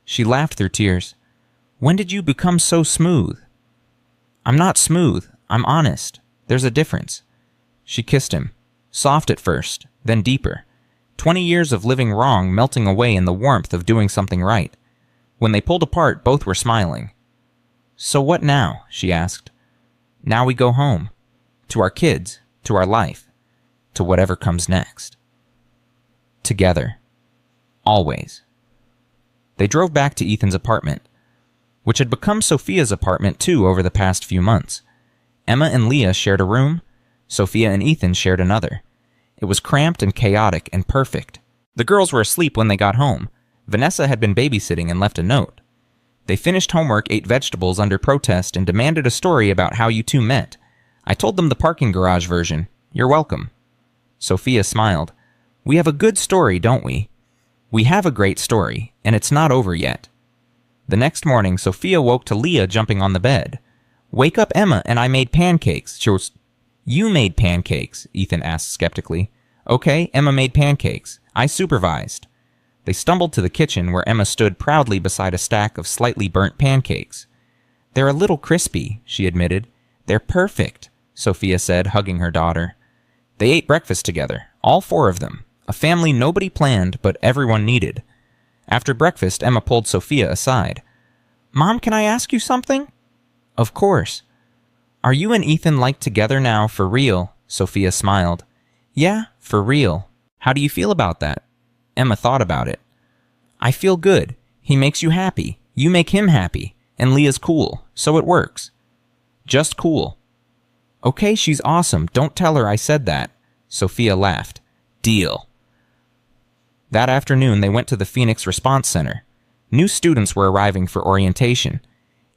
She laughed through tears. When did you become so smooth?" "I'm not smooth. I'm honest. There's a difference." She kissed him, soft at first, then deeper. 20 years of living wrong melting away in the warmth of doing something right. When they pulled apart, both were smiling. "So what now?" she asked. "Now we go home. To our kids, to our life, to whatever comes next. Together. Always." They drove back to Ethan's apartment, which had become Sophia's apartment too over the past few months. Emma and Leah shared a room. Sophia and Ethan shared another. It was cramped and chaotic and perfect. The girls were asleep when they got home. Vanessa had been babysitting and left a note. They finished homework, ate vegetables under protest, and demanded a story about how you two met. I told them the parking garage version. You're welcome. Sophia smiled. We have a good story, don't we? We have a great story, and it's not over yet. The next morning, Sophia woke to Leah jumping on the bed. Wake up, Emma, and I made pancakes. She was... You made pancakes, Ethan asked skeptically. Okay, Emma made pancakes. I supervised. They stumbled to the kitchen where Emma stood proudly beside a stack of slightly burnt pancakes. They're a little crispy, she admitted. They're perfect, Sophia said, hugging her daughter. They ate breakfast together, all four of them, a family nobody planned but everyone needed. After breakfast, Emma pulled Sophia aside. Mom, can I ask you something? Of course. Are you and Ethan like together now for real? Sophia smiled. Yeah, for real. How do you feel about that? Emma thought about it. I feel good. He makes you happy. You make him happy. And Leah's cool, so it works. Just cool. Okay, she's awesome. Don't tell her I said that. Sophia laughed. Deal. That afternoon, they went to the Phoenix Response Center. New students were arriving for orientation.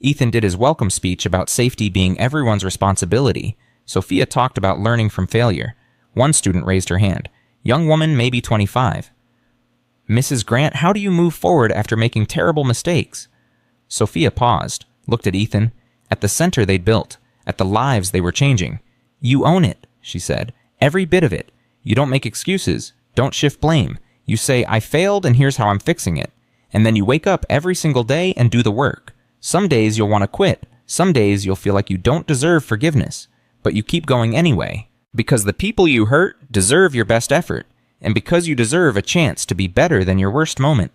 Ethan did his welcome speech about safety being everyone's responsibility. Sophia talked about learning from failure. One student raised her hand. Young woman, maybe 25. Mrs. Grant, how do you move forward after making terrible mistakes? Sophia paused, looked at Ethan, at the center they'd built, at the lives they were changing. You own it, she said. Every bit of it. You don't make excuses. Don't shift blame. You say, I failed and here's how I'm fixing it. And then you wake up every single day and do the work. Some days you'll want to quit. Some days you'll feel like you don't deserve forgiveness. But you keep going anyway. Because the people you hurt deserve your best effort. And because you deserve a chance to be better than your worst moment.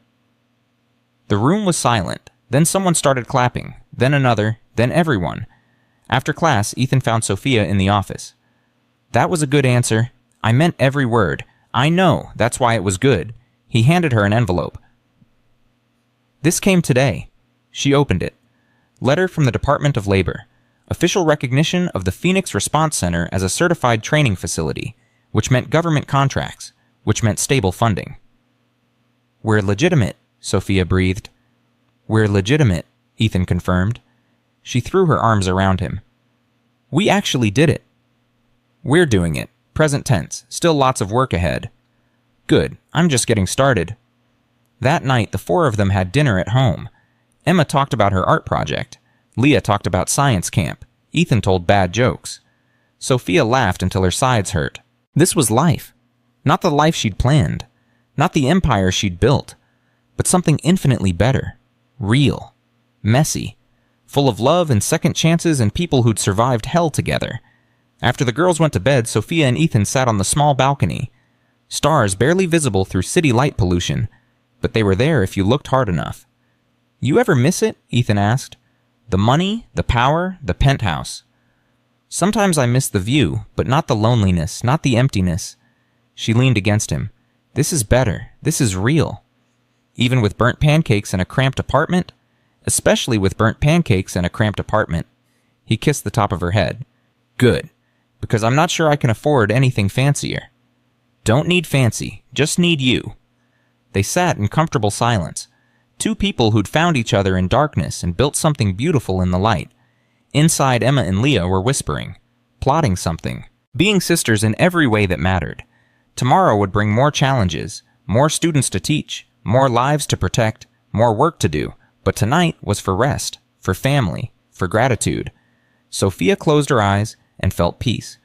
The room was silent. Then someone started clapping. Then another. Then everyone. After class, Ethan found Sophia in the office. That was a good answer. I meant every word. I know. That's why it was good. He handed her an envelope. This came today. She opened it. Letter from the Department of Labor. Official recognition of the Phoenix Response Center as a certified training facility, which meant government contracts, which meant stable funding. We're legitimate, Sophia breathed. We're legitimate, Ethan confirmed. She threw her arms around him. We actually did it. We're doing it. Present tense. Still lots of work ahead. Good. I'm just getting started. That night, the four of them had dinner at home. Emma talked about her art project. Leah talked about science camp. Ethan told bad jokes. Sophia laughed until her sides hurt. This was life. Not the life she'd planned. Not the empire she'd built. But something infinitely better. Real. Messy. Full of love and second chances and people who'd survived hell together. After the girls went to bed, Sophia and Ethan sat on the small balcony. Stars barely visible through city light pollution. But they were there if you looked hard enough. You ever miss it? Ethan asked. The money, the power, the penthouse. Sometimes I miss the view, but not the loneliness, not the emptiness. She leaned against him. This is better. This is real. Even with burnt pancakes in a cramped apartment? Especially with burnt pancakes in a cramped apartment. He kissed the top of her head. Good. Because I'm not sure I can afford anything fancier. Don't need fancy. Just need you. They sat in comfortable silence. Two people who'd found each other in darkness and built something beautiful in the light. Inside, Emma and Leah were whispering, plotting something, being sisters in every way that mattered. Tomorrow would bring more challenges, more students to teach, more lives to protect, more work to do. But tonight was for rest, for family, for gratitude. Sophia closed her eyes and felt peace.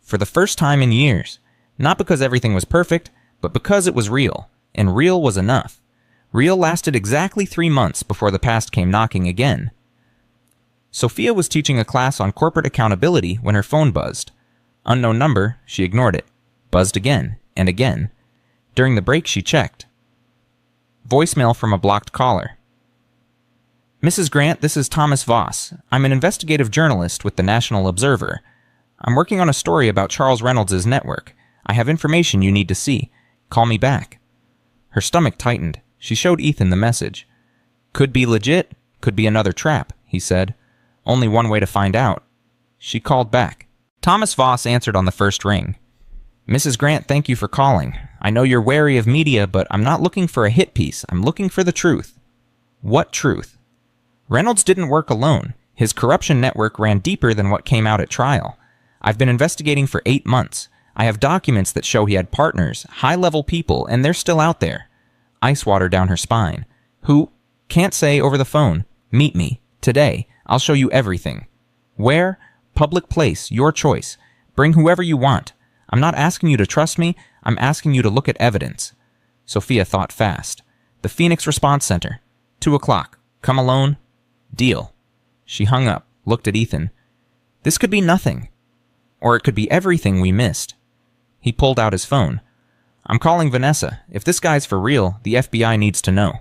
For the first time in years, not because everything was perfect, but because it was real, and real was enough. Real lasted exactly 3 months before the past came knocking again. Sophia was teaching a class on corporate accountability when her phone buzzed. Unknown number, she ignored it. Buzzed again and again. During the break, she checked. Voicemail from a blocked caller. Mrs. Grant, this is Thomas Voss. I'm an investigative journalist with the National Observer. I'm working on a story about Charles Reynolds' network. I have information you need to see. Call me back. Her stomach tightened. She showed Ethan the message. Could be legit, could be another trap, he said. Only one way to find out. She called back. Thomas Voss answered on the first ring. Mrs. Grant, thank you for calling. I know you're wary of media, but I'm not looking for a hit piece. I'm looking for the truth. What truth? Reynolds didn't work alone. His corruption network ran deeper than what came out at trial. I've been investigating for 8 months. I have documents that show he had partners, high-level people, and they're still out there. Ice water down her spine. Who? Can't say over the phone. Meet me. Today. I'll show you everything. Where? Public place. Your choice. Bring whoever you want. I'm not asking you to trust me. I'm asking you to look at evidence. Sophia thought fast. The Phoenix Response Center. 2 o'clock. Come alone. Deal. She hung up, looked at Ethan. This could be nothing. Or it could be everything we missed. He pulled out his phone. I'm calling Vanessa. If this guy's for real, the FBI needs to know.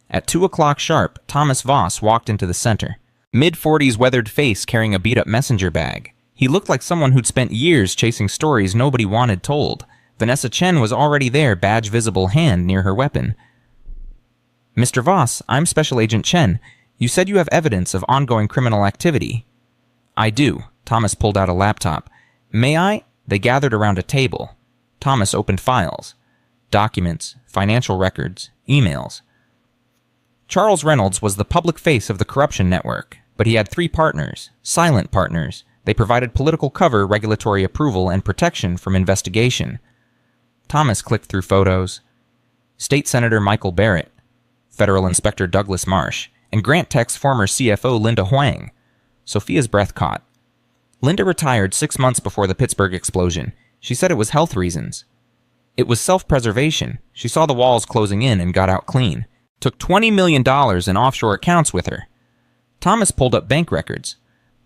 At 2 o'clock sharp, Thomas Voss walked into the center. Mid-40s weathered face carrying a beat-up messenger bag. He looked like someone who'd spent years chasing stories nobody wanted told. Vanessa Chen was already there, badge-visible hand near her weapon. Mr. Voss, I'm Special Agent Chen. You said you have evidence of ongoing criminal activity. I do. Thomas pulled out a laptop. May I? They gathered around a table. Thomas opened files. Documents, financial records, emails. Charles Reynolds was the public face of the corruption network, but he had 3 partners, silent partners. They provided political cover, regulatory approval, and protection from investigation. Thomas clicked through photos. State Senator Michael Barrett, Federal Inspector Douglas Marsh, and Grant Tech's former CFO Linda Huang. Sophia's breath caught. Linda retired 6 months before the Pittsburgh explosion. She said it was health reasons. It was self-preservation. She saw the walls closing in and got out clean. Took $20 million in offshore accounts with her. Thomas pulled up bank records.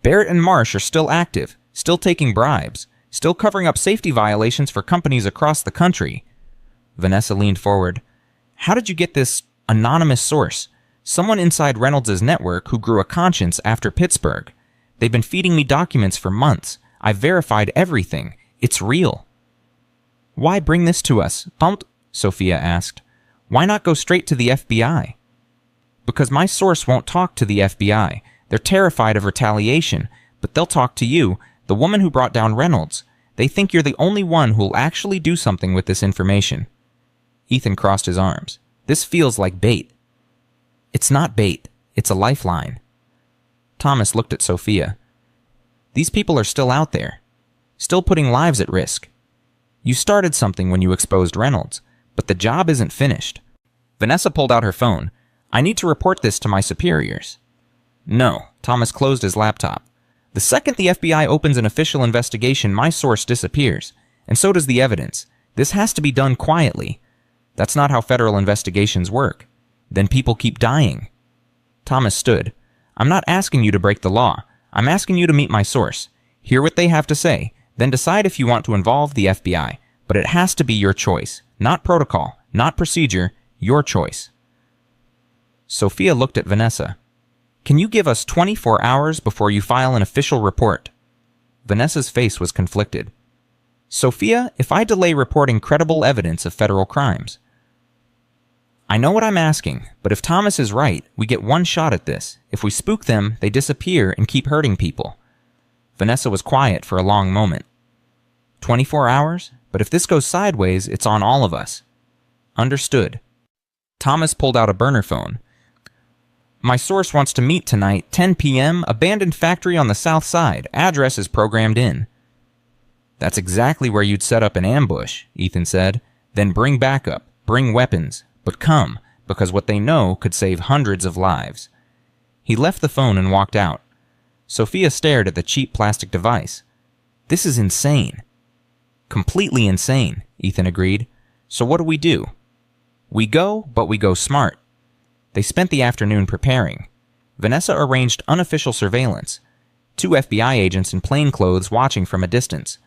Barrett and Marsh are still active, still taking bribes, still covering up safety violations for companies across the country. Vanessa leaned forward. How did you get this anonymous source? Someone inside Reynolds' network who grew a conscience after Pittsburgh. They've been feeding me documents for months. I've verified everything. It's real. Why bring this to us? Sophia asked. Why not go straight to the FBI? Because my source won't talk to the FBI. They're terrified of retaliation, but they'll talk to you, the woman who brought down Reynolds. They think you're the only one who'll actually do something with this information. Ethan crossed his arms. This feels like bait. It's not bait. It's a lifeline. Thomas looked at Sophia. These people are still out there, still putting lives at risk. You started something when you exposed Reynolds, but the job isn't finished. Vanessa pulled out her phone. I need to report this to my superiors. No, Thomas closed his laptop. The second the FBI opens an official investigation, my source disappears, and so does the evidence. This has to be done quietly. That's not how federal investigations work. Then people keep dying. Thomas stood. I'm not asking you to break the law. I'm asking you to meet my source. Hear what they have to say, then decide if you want to involve the FBI. But it has to be your choice. Not protocol, not procedure, your choice. Sophia looked at Vanessa. Can you give us 24 hours before you file an official report? Vanessa's face was conflicted. Sophia, if I delay reporting credible evidence of federal crimes. I know what I'm asking, but if Thomas is right, we get one shot at this. If we spook them, they disappear and keep hurting people. Vanessa was quiet for a long moment. 24 hours? But if this goes sideways, it's on all of us. Understood. Thomas pulled out a burner phone. My source wants to meet tonight, 10 p.m., abandoned factory on the south side. Address is programmed in. That's exactly where you'd set up an ambush, Ethan said. Then bring backup, bring weapons, but come, because what they know could save hundreds of lives. He left the phone and walked out. Sophia stared at the cheap plastic device. This is insane. Completely insane, Ethan agreed. So what do? We go, but we go smart. They spent the afternoon preparing. Vanessa arranged unofficial surveillance. 2 FBI agents in plain clothes watching from a distance.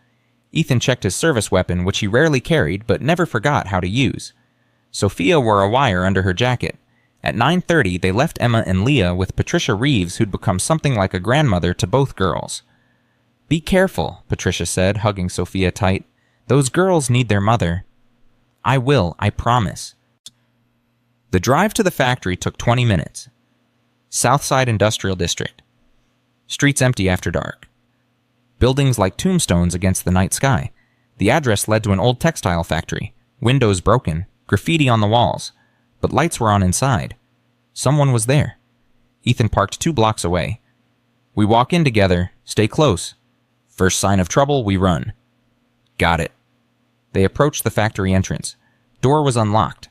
Ethan checked his service weapon, which he rarely carried but never forgot how to use. Sophia wore a wire under her jacket. At 9:30, they left Emma and Leah with Patricia Reeves, who'd become something like a grandmother to both girls. "Be careful," Patricia said, hugging Sophia tight. "Those girls need their mother." "I will, I promise." The drive to the factory took 20 minutes. Southside Industrial District. Streets empty after dark. Buildings like tombstones against the night sky. The address led to an old textile factory. Windows broken, graffiti on the walls. But lights were on inside. Someone was there. Ethan parked 2 blocks away. "We walk in together. Stay close. First sign of trouble, we run." "Got it." They approached the factory entrance. Door was unlocked.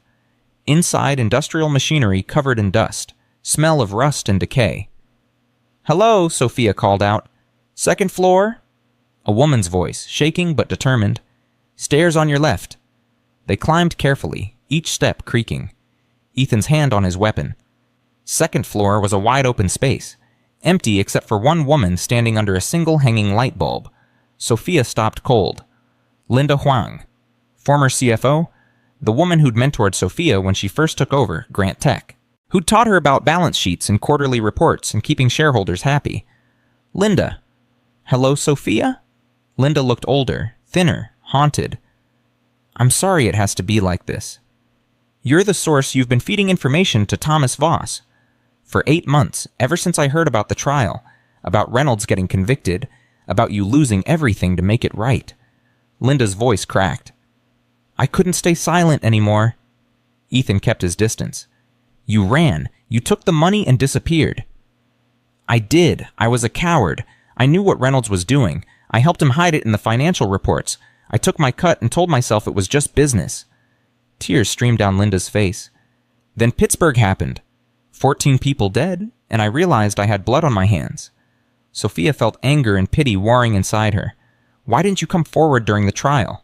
Inside, industrial machinery covered in dust. Smell of rust and decay. "Hello," Sophia called out. "Second floor?" A woman's voice, shaking but determined. "Stairs on your left." They climbed carefully, each step creaking. Ethan's hand on his weapon. Second floor was a wide-open space, empty except for one woman standing under a single hanging light bulb. Sophia stopped cold. Linda Huang, former CFO, the woman who'd mentored Sophia when she first took over Grant Tech, who'd taught her about balance sheets and quarterly reports and keeping shareholders happy. "Linda." "Hello, Sophia?" Linda looked older, thinner, haunted. "I'm sorry it has to be like this. You're the source you've been feeding information to Thomas Voss. For 8 months, ever since I heard about the trial, about Reynolds getting convicted, about you losing everything to make it right." Linda's voice cracked. "I couldn't stay silent anymore." Ethan kept his distance. "You ran. You took the money and disappeared." "I did. I was a coward. I knew what Reynolds was doing. I helped him hide it in the financial reports. I took my cut and told myself it was just business." Tears streamed down Linda's face. "Then Pittsburgh happened. 14 people dead, and I realized I had blood on my hands." Sophia felt anger and pity warring inside her. "Why didn't you come forward during the trial?"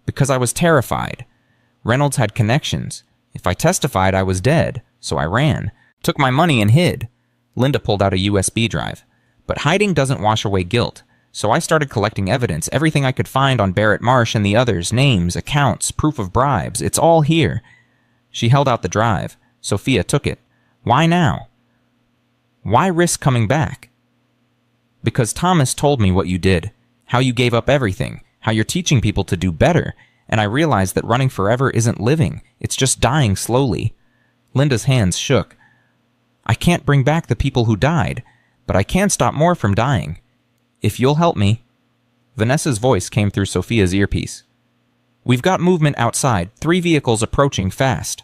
"Because I was terrified. Reynolds had connections. If I testified, I was dead, so I ran. Took my money and hid." Linda pulled out a USB drive. "But hiding doesn't wash away guilt. So I started collecting evidence, everything I could find on Barrett Marsh and the others, names, accounts, proof of bribes. It's all here." She held out the drive. Sophia took it. "Why now?" "Why risk coming back?" "Because Thomas told me what you did, how you gave up everything, how you're teaching people to do better, and I realized that running forever isn't living, it's just dying slowly." Linda's hands shook. "I can't bring back the people who died, but I can stop more from dying. If you'll help me." Vanessa's voice came through Sophia's earpiece. "We've got movement outside, 3 vehicles approaching fast."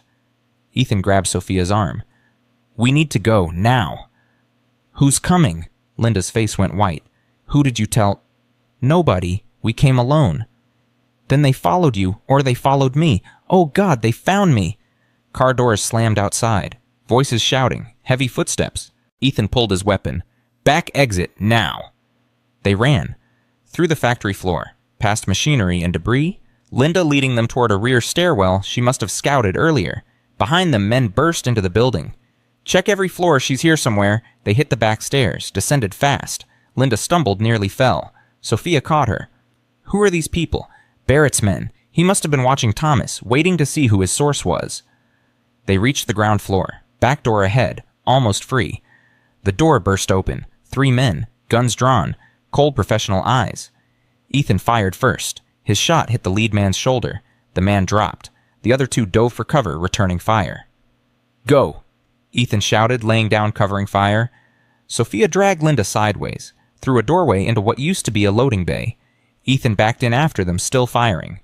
Ethan grabbed Sophia's arm. "We need to go, now." "Who's coming?" Linda's face went white. "Who did you tell?" "Nobody. We came alone." "Then they followed you, or they followed me. Oh God, they found me." Car doors slammed outside. Voices shouting. Heavy footsteps. Ethan pulled his weapon. "Back exit, now." They ran. Through the factory floor, past machinery and debris, Linda leading them toward a rear stairwell she must have scouted earlier. Behind them, men burst into the building. "Check every floor, she's here somewhere." They hit the back stairs, descended fast. Linda stumbled, nearly fell. Sophia caught her. "Who are these people?" "Barrett's men. He must have been watching Thomas, waiting to see who his source was." They reached the ground floor. Back door ahead, almost free. The door burst open. 3 men, guns drawn, cold professional eyes. Ethan fired first. His shot hit the lead man's shoulder. The man dropped. The other 2 dove for cover, returning fire. "Go!" Ethan shouted, laying down covering fire. Sophia dragged Linda sideways, through a doorway into what used to be a loading bay. Ethan backed in after them, still firing.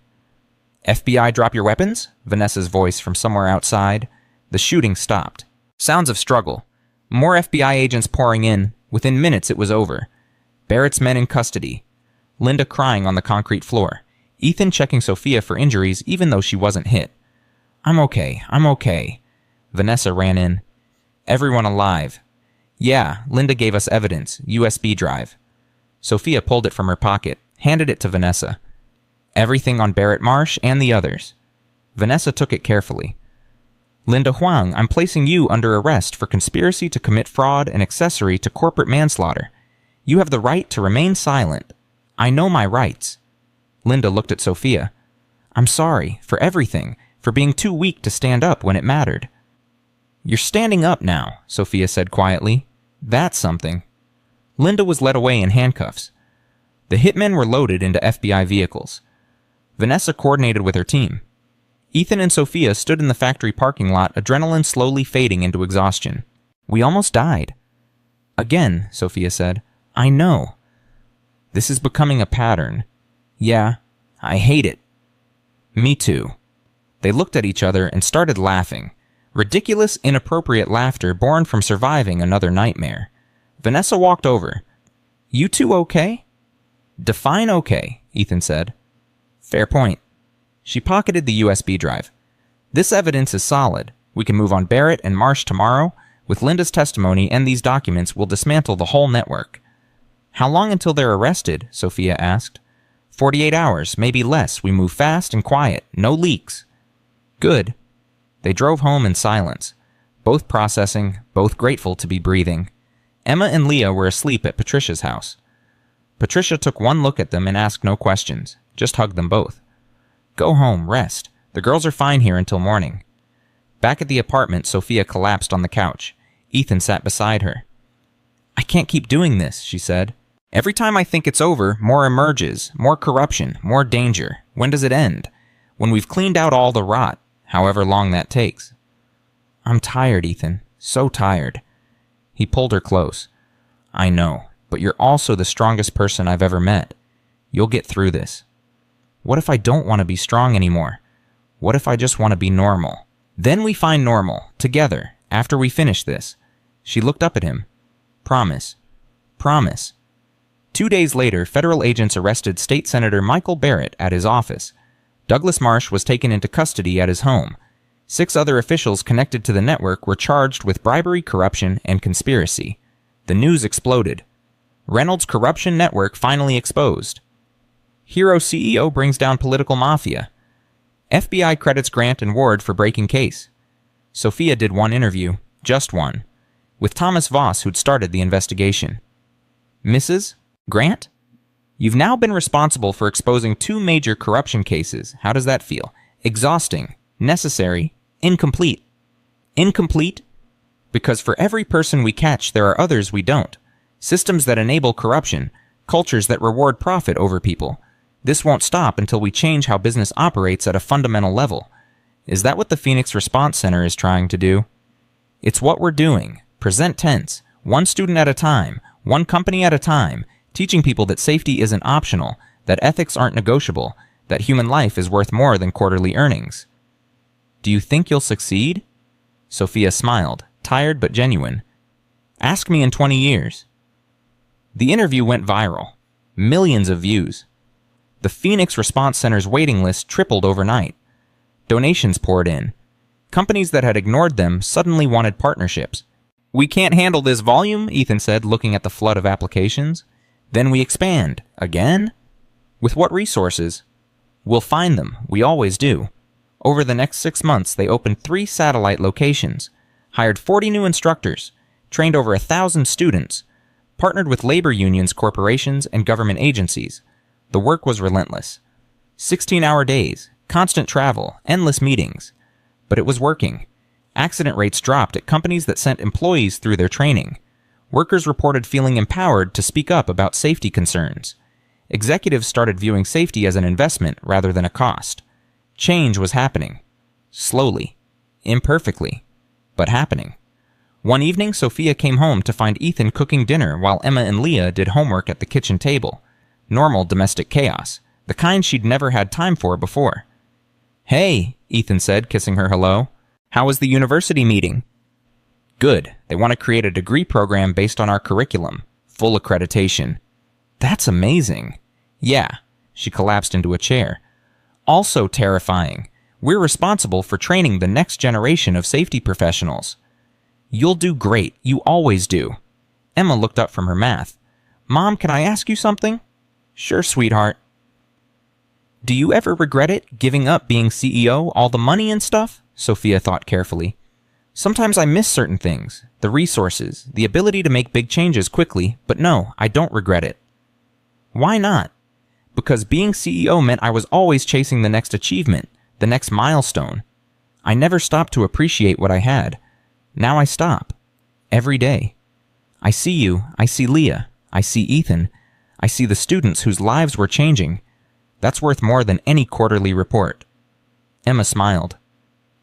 "FBI, drop your weapons?" Vanessa's voice from somewhere outside. The shooting stopped. Sounds of struggle. More FBI agents pouring in. Within minutes it was over. Barrett's men in custody. Linda crying on the concrete floor. Ethan checking Sophia for injuries even though she wasn't hit. I'm okay. Vanessa ran in. "Everyone alive." "Yeah, Linda gave us evidence, USB drive." Sophia pulled it from her pocket, handed it to Vanessa. "Everything on Barrett Marsh and the others." Vanessa took it carefully. Linda Huang, I'm placing you under arrest for conspiracy to commit fraud and accessory to corporate manslaughter. You have the right to remain silent. I know my rights. Linda looked at Sophia. I'm sorry for everything, for being too weak to stand up when it mattered. You're standing up now, Sophia said quietly. That's something. Linda was led away in handcuffs. The hitmen were loaded into FBI vehicles. Vanessa coordinated with her team. Ethan and Sophia stood in the factory parking lot, adrenaline slowly fading into exhaustion. We almost died. Again, Sophia said. I know. This is becoming a pattern. Yeah, I hate it. Me too. They looked at each other and started laughing. Ridiculous, inappropriate laughter born from surviving another nightmare. Vanessa walked over. You two okay? Define okay, Ethan said. Fair point. She pocketed the USB drive. This evidence is solid. We can move on Barrett and Marsh tomorrow. With Linda's testimony and these documents, we'll dismantle the whole network. How long until they're arrested? Sophia asked. 48 hours, maybe less. We move fast and quiet. No leaks. Good. They drove home in silence, both processing, both grateful to be breathing. Emma and Leah were asleep at Patricia's house. Patricia took one look at them and asked no questions, just hugged them both. Go home, rest. The girls are fine here until morning. Back at the apartment, Sophia collapsed on the couch. Ethan sat beside her. I can't keep doing this, she said. Every time I think it's over, more emerges, more corruption, more danger. When does it end? When we've cleaned out all the rot, however long that takes. I'm tired, Ethan. So tired. He pulled her close. I know, but you're also the strongest person I've ever met. You'll get through this. What if I don't want to be strong anymore? What if I just want to be normal? Then we find normal, together, after we finish this. She looked up at him. Promise. Promise. 2 days later, federal agents arrested State Senator Michael Barrett at his office. Douglas Marsh was taken into custody at his home. 6 other officials connected to the network were charged with bribery, corruption, and conspiracy. The news exploded. Reynolds' corruption network finally exposed. Hero CEO brings down political mafia. FBI credits Grant and Ward for breaking case. Sophia did one interview, just one, with Thomas Voss, who'd started the investigation. Mrs. Grant? You've now been responsible for exposing 2 major corruption cases. How does that feel? Exhausting, necessary, incomplete. Incomplete? Because for every person we catch, there are others we don't. Systems that enable corruption, cultures that reward profit over people. This won't stop until we change how business operates at a fundamental level. Is that what the Phoenix Response Center is trying to do? It's what we're doing. Present tense. One student at a time. One company at a time. Teaching people that safety isn't optional, that ethics aren't negotiable, that human life is worth more than quarterly earnings. Do you think you'll succeed? Sophia smiled, tired but genuine. Ask me in 20 years. The interview went viral. Millions of views. The Phoenix Response Center's waiting list tripled overnight. Donations poured in. Companies that had ignored them suddenly wanted partnerships. We can't handle this volume, Ethan said, looking at the flood of applications. Then we expand. Again? With what resources? We'll find them. We always do. Over the next 6 months, they opened 3 satellite locations, hired 40 new instructors, trained over 1,000 students, partnered with labor unions, corporations, and government agencies. The work was relentless. 16-hour days, constant travel, endless meetings. But it was working. Accident rates dropped at companies that sent employees through their training. Workers reported feeling empowered to speak up about safety concerns. Executives started viewing safety as an investment rather than a cost. Change was happening. Slowly. Imperfectly. But happening. One evening, Sophia came home to find Ethan cooking dinner while Emma and Leah did homework at the kitchen table. Normal domestic chaos. The kind she'd never had time for before. Hey, Ethan said, kissing her hello. How was the university meeting? Good. They want to create a degree program based on our curriculum. Full accreditation. That's amazing. Yeah. She collapsed into a chair. Also terrifying. We're responsible for training the next generation of safety professionals. You'll do great. You always do. Emma looked up from her math. Mom, can I ask you something? Sure, sweetheart. Do you ever regret it, giving up being CEO, all the money and stuff? Sophia thought carefully. Sometimes I miss certain things, the resources, the ability to make big changes quickly, but no, I don't regret it. Why not? Because being CEO meant I was always chasing the next achievement, the next milestone. I never stopped to appreciate what I had. Now I stop. Every day. I see you, I see Leah, I see Ethan, I see the students whose lives were changing. That's worth more than any quarterly report. Emma smiled.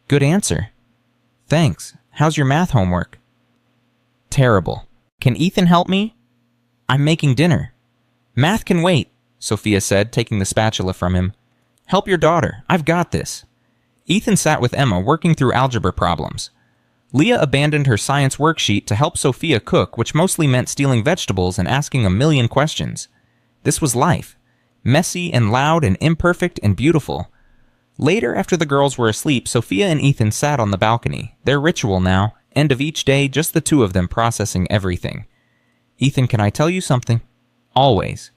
Good answer. Thanks. How's your math homework? Terrible. Can Ethan help me? I'm making dinner. Math can wait, Sophia said, taking the spatula from him. Help your daughter. I've got this. Ethan sat with Emma, working through algebra problems. Leah abandoned her science worksheet to help Sophia cook, which mostly meant stealing vegetables and asking a million questions. This was life. Messy and loud and imperfect and beautiful. Later, after the girls were asleep, Sophia and Ethan sat on the balcony. Their ritual now, end of each day, just the two of them processing everything. Ethan, can I tell you something? Always.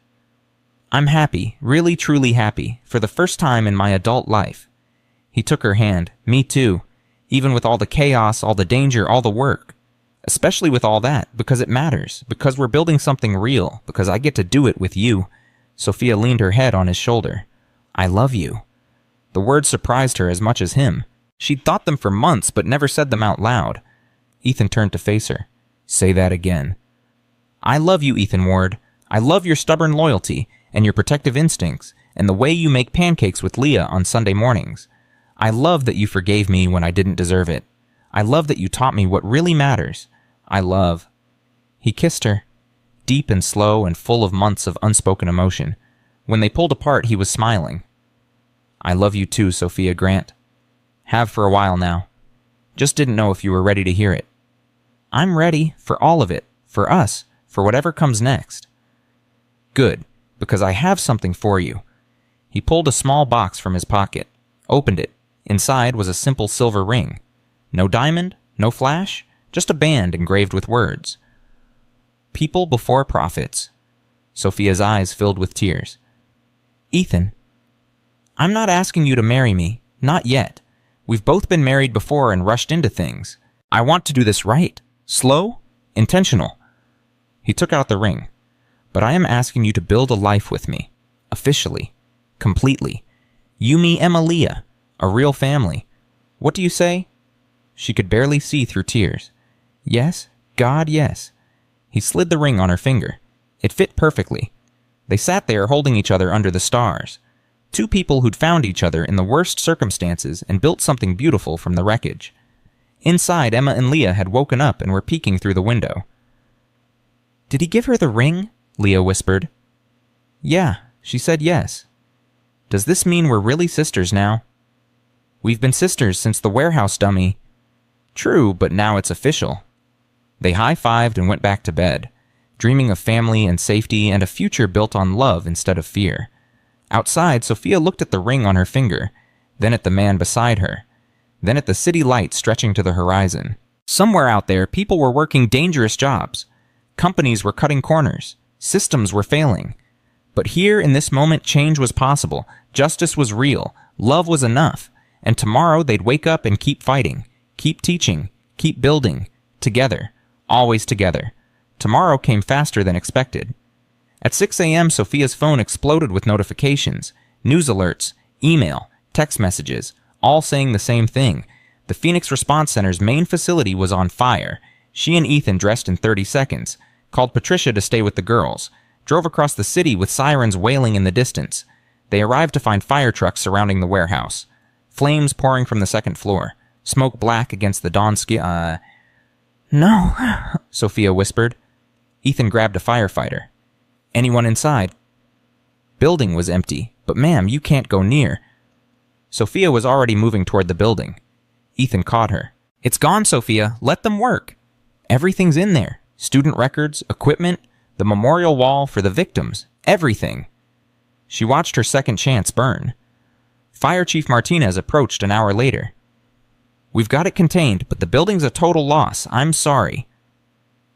I'm happy, really truly happy, for the first time in my adult life. He took her hand. Me too. Even with all the chaos, all the danger, all the work. Especially with all that, because it matters, because we're building something real, because I get to do it with you. Sophia leaned her head on his shoulder. I love you. The words surprised her as much as him. She'd thought them for months, but never said them out loud. Ethan turned to face her. Say that again. I love you, Ethan Ward. I love your stubborn loyalty, and your protective instincts, and the way you make pancakes with Leah on Sunday mornings. I love that you forgave me when I didn't deserve it. I love that you taught me what really matters. I love... He kissed her, deep and slow and full of months of unspoken emotion. When they pulled apart, he was smiling. I love you too, Sophia Grant. Have for a while now. Just didn't know if you were ready to hear it. I'm ready for all of it, for us, for whatever comes next. Good, because I have something for you. He pulled a small box from his pocket, opened it. Inside was a simple silver ring. No diamond, no flash, just a band engraved with words. People before profits. Sophia's eyes filled with tears. Ethan, I'm not asking you to marry me, not yet. We've both been married before and rushed into things. I want to do this right, slow, intentional. He took out the ring. But I am asking you to build a life with me, officially, completely. You, me, Emma, Leah. A real family. What do you say? She could barely see through tears. Yes, God, yes. He slid the ring on her finger. It fit perfectly. They sat there holding each other under the stars. Two people who'd found each other in the worst circumstances and built something beautiful from the wreckage. Inside, Emma and Leah had woken up and were peeking through the window. Did he give her the ring? Leah whispered. Yeah, she said yes. Does this mean we're really sisters now? We've been sisters since the warehouse dummy. True, but now it's official. They high-fived and went back to bed, dreaming of family and safety and a future built on love instead of fear. Outside, Sophia looked at the ring on her finger, then at the man beside her, then at the city lights stretching to the horizon. Somewhere out there, people were working dangerous jobs. Companies were cutting corners. Systems were failing. But here, in this moment, change was possible. Justice was real. Love was enough. And tomorrow they'd wake up and keep fighting, keep teaching, keep building, together, always together. Tomorrow came faster than expected. At 6 a.m., Sophia's phone exploded with notifications, news alerts, email, text messages, all saying the same thing. The Phoenix Response Center's main facility was on fire. She and Ethan dressed in 30 seconds, called Patricia to stay with the girls, drove across the city with sirens wailing in the distance. They arrived to find fire trucks surrounding the warehouse. Flames pouring from the second floor, smoke black against the dawn sky. No, Sophia whispered. Ethan grabbed a firefighter. Anyone inside? Building was empty, but ma'am, you can't go near. Sophia was already moving toward the building. Ethan caught her. It's gone, Sophia. Let them work. Everything's in there. Student records, equipment, the memorial wall for the victims, everything. She watched her second chance burn. Fire Chief Martinez approached an hour later. We've got it contained, but the building's a total loss. I'm sorry.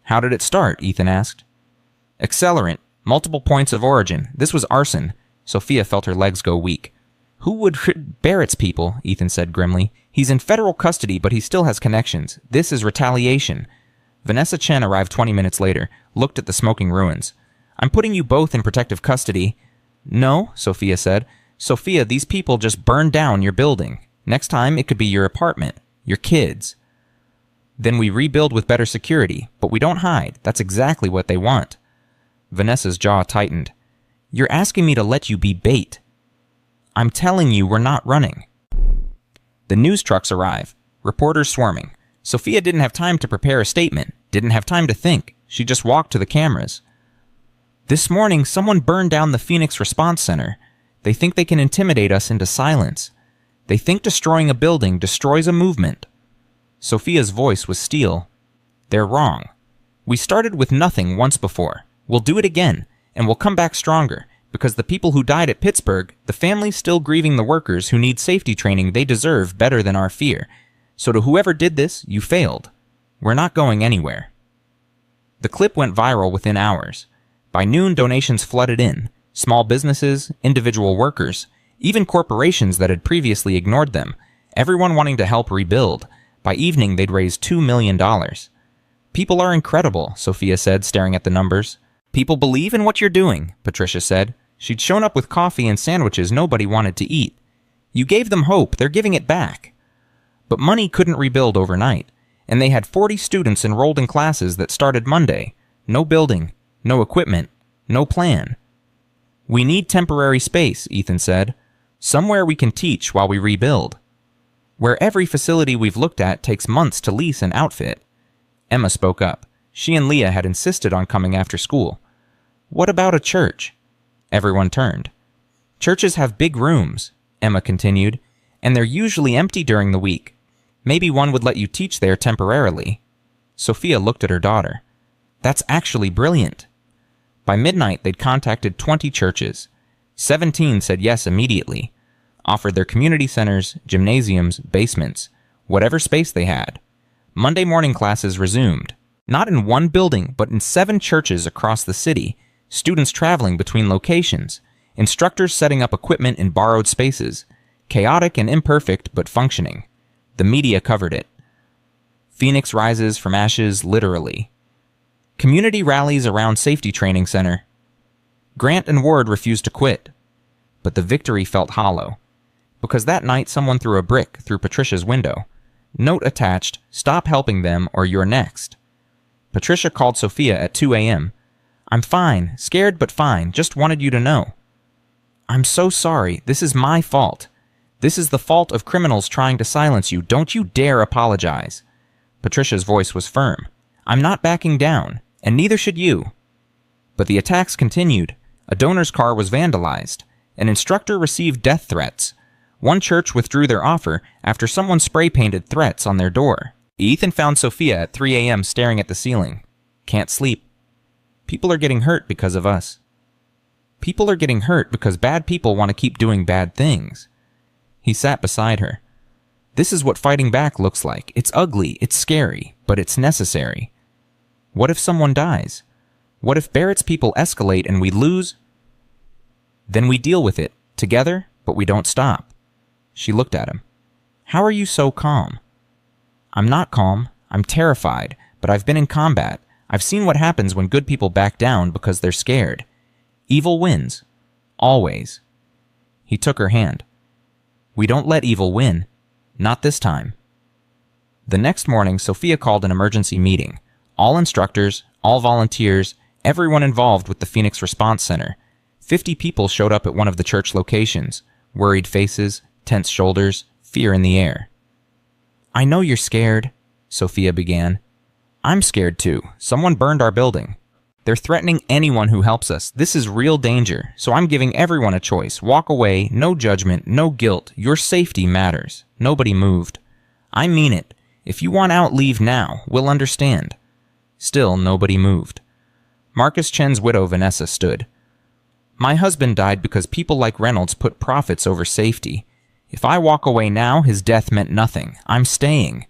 How did it start? Ethan asked. Accelerant. Multiple points of origin. This was arson. Sophia felt her legs go weak. Who would... Barrett's people, Ethan said grimly. He's in federal custody, but he still has connections. This is retaliation. Vanessa Chen arrived 20 minutes later, looked at the smoking ruins. I'm putting you both in protective custody. No, Sophia said. Sophia, these people just burned down your building. Next time, it could be your apartment, your kids. Then we rebuild with better security, but we don't hide. That's exactly what they want. Vanessa's jaw tightened. You're asking me to let you be bait. I'm telling you we're not running. The news trucks arrive, reporters swarming. Sophia didn't have time to prepare a statement, didn't have time to think. She just walked to the cameras. This morning, someone burned down the Phoenix Response Center. They think they can intimidate us into silence. They think destroying a building destroys a movement. Sophia's voice was steel. They're wrong. We started with nothing once before. We'll do it again, and we'll come back stronger, because the people who died at Pittsburgh, the families still grieving the workers who need safety training they deserve better than our fear. So to whoever did this, you failed. We're not going anywhere. The clip went viral within hours. By noon, donations flooded in. Small businesses, individual workers, even corporations that had previously ignored them, everyone wanting to help rebuild. By evening, they'd raised $2 million. People are incredible, Sophia said, staring at the numbers. People believe in what you're doing, Patricia said. She'd shown up with coffee and sandwiches nobody wanted to eat. You gave them hope, they're giving it back. But money couldn't rebuild overnight, and they had 40 students enrolled in classes that started Monday. No building, no equipment, no plan. We need temporary space, Ethan said. Somewhere we can teach while we rebuild. Where every facility we've looked at takes months to lease and outfit. Emma spoke up. She and Leah had insisted on coming after school. What about a church? Everyone turned. Churches have big rooms, Emma continued, and they're usually empty during the week. Maybe one would let you teach there temporarily. Sophia looked at her daughter. That's actually brilliant. By midnight, they'd contacted 20 churches. 17 said yes immediately, offered their community centers, gymnasiums, basements, whatever space they had. Monday morning classes resumed, not in one building, but in 7 churches across the city, students traveling between locations, instructors setting up equipment in borrowed spaces, chaotic and imperfect but functioning. The media covered it. Phoenix rises from ashes, literally. Community rallies around safety training center. Grant and Ward refused to quit, but the victory felt hollow, because that night someone threw a brick through Patricia's window. Note attached, stop helping them or you're next. Patricia called Sophia at 2 a.m. I'm fine, scared but fine, just wanted you to know. I'm so sorry, this is my fault. This is the fault of criminals trying to silence you. Don't you dare apologize. Patricia's voice was firm. I'm not backing down, and neither should you. But the attacks continued. A donor's car was vandalized. An instructor received death threats. One church withdrew their offer after someone spray-painted threats on their door. Ethan found Sophia at 3 a.m. staring at the ceiling. Can't sleep. People are getting hurt because of us. People are getting hurt because bad people want to keep doing bad things. He sat beside her. This is what fighting back looks like. It's ugly, it's scary, but it's necessary. What if someone dies? What if Barrett's people escalate and we lose? Then we deal with it, together, but we don't stop. She looked at him. How are you so calm? I'm not calm. I'm terrified, but I've been in combat. I've seen what happens when good people back down because they're scared. Evil wins. Always. He took her hand. We don't let evil win. Not this time. The next morning, Sophia called an emergency meeting. All instructors, all volunteers, everyone involved with the Phoenix Response Center. 50 people showed up at one of the church locations. Worried faces, tense shoulders, fear in the air. I know you're scared, Sophia began. I'm scared too. Someone burned our building. They're threatening anyone who helps us. This is real danger, so I'm giving everyone a choice. Walk away, no judgment, no guilt. Your safety matters. Nobody moved. I mean it. If you want out, leave now. We'll understand. Still, nobody moved. Marcus Chen's widow, Vanessa, stood. My husband died because people like Reynolds put profits over safety. If I walk away now, his death meant nothing. I'm staying.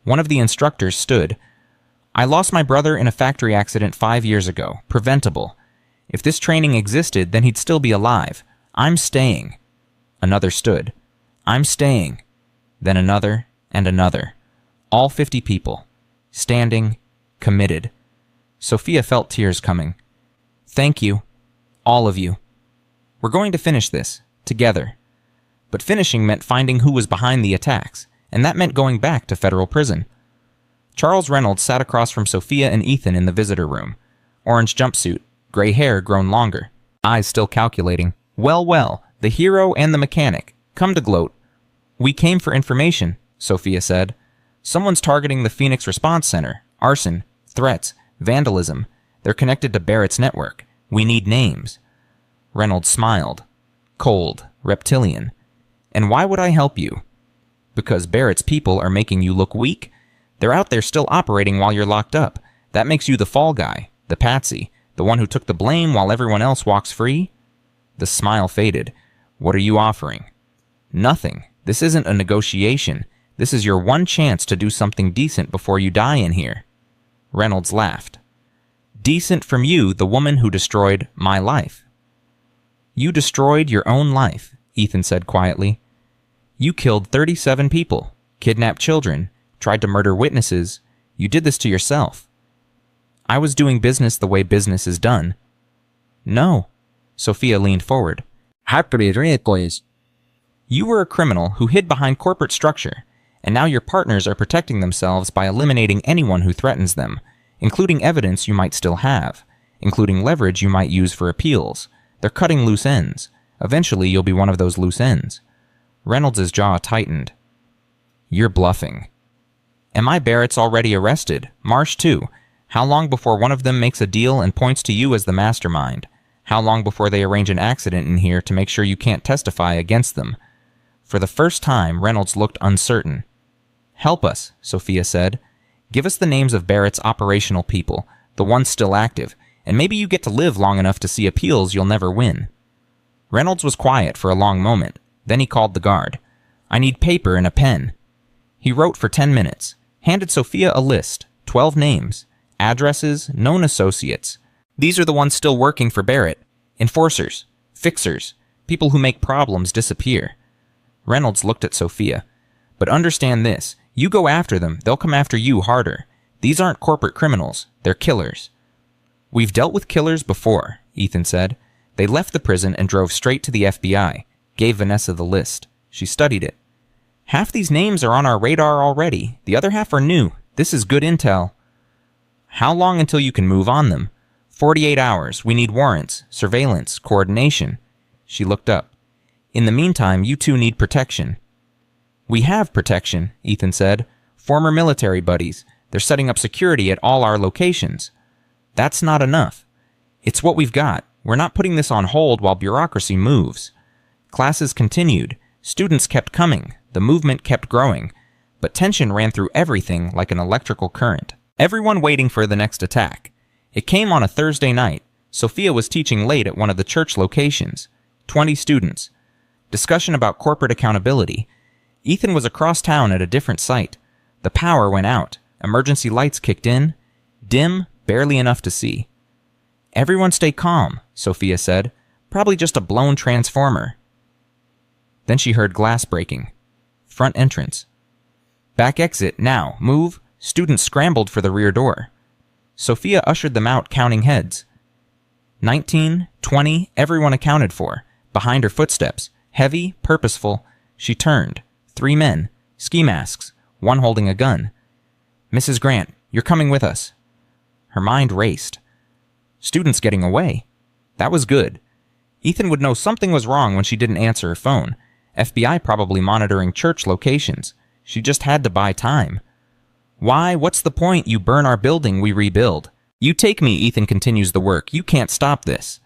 One of the instructors stood. I lost my brother in a factory accident 5 years ago. Preventable. If this training existed, then he'd still be alive. I'm staying. Another stood. I'm staying. then another and another. All 50 people. Standing, committed. Sophia felt tears coming. Thank you. All of you. We're going to finish this, together. But finishing meant finding who was behind the attacks, and that meant going back to federal prison. Charles Reynolds sat across from Sophia and Ethan in the visitor room. Orange jumpsuit, gray hair grown longer, eyes still calculating. Well, the hero and the mechanic. Come to gloat. We came for information, Sophia said. Someone's targeting the Phoenix Response Center. Arson, threats, vandalism. They're connected to Barrett's network. We need names. Reynolds smiled. Cold, reptilian. And why would I help you? Because Barrett's people are making you look weak? They're out there still operating while you're locked up. That makes you the fall guy, the patsy, the one who took the blame while everyone else walks free? The smile faded. What are you offering? Nothing. This isn't a negotiation. This is your one chance to do something decent before you die in here. Reynolds laughed. Decent from you, the woman who destroyed my life. You destroyed your own life, Ethan said quietly. You killed 37 people, kidnapped children, tried to murder witnesses. You did this to yourself. I was doing business the way business is done. No. Sophia leaned forward. You were a criminal who hid behind corporate structure, and now your partners are protecting themselves by eliminating anyone who threatens them, including evidence you might still have, including leverage you might use for appeals. They're cutting loose ends. Eventually, you'll be one of those loose ends. Reynolds' jaw tightened. You're bluffing. Am I Barrett's already arrested? Marsh too. How long before one of them makes a deal and points to you as the mastermind? How long before they arrange an accident in here to make sure you can't testify against them? For the first time, Reynolds looked uncertain. Help us, Sophia said. Give us the names of Barrett's operational people, the ones still active, and maybe you get to live long enough to see appeals you'll never win. Reynolds was quiet for a long moment. Then he called the guard. I need paper and a pen. He wrote for 10 minutes, handed Sophia a list, 12 names, addresses, known associates. These are the ones still working for Barrett. Enforcers, fixers, people who make problems disappear. Reynolds looked at Sophia. But understand this, you go after them, they'll come after you harder. These aren't corporate criminals, they're killers. We've dealt with killers before, Ethan said. They left the prison and drove straight to the FBI, gave Vanessa the list. She studied it. Half these names are on our radar already, the other half are new. This is good intel. How long until you can move on them? 48 hours. We need warrants, surveillance, coordination. She looked up. In the meantime, you two need protection. We have protection, Ethan said. Former military buddies. They're setting up security at all our locations. That's not enough. It's what we've got. We're not putting this on hold while bureaucracy moves. Classes continued. Students kept coming. The movement kept growing. But tension ran through everything like an electrical current. Everyone waiting for the next attack. It came on a Thursday night. Sophia was teaching late at one of the church locations. 20 students. Discussion about corporate accountability. Ethan was across town at a different site. The power went out. Emergency lights kicked in. Dim, barely enough to see. Everyone stay calm, Sophia said. Probably just a blown transformer. Then she heard glass breaking. Front entrance. Back exit, now, move. Students scrambled for the rear door. Sophia ushered them out, counting heads. 19, 20, everyone accounted for. Behind her footsteps. Heavy, purposeful. She turned. 3 men. Ski masks. One holding a gun. Mrs. Grant, you're coming with us. Her mind raced. Students getting away. That was good. Ethan would know something was wrong when she didn't answer her phone. FBI probably monitoring church locations. She just had to buy time. Why? What's the point? You burn our building, we rebuild. You take me, Ethan continues the work. You can't stop this.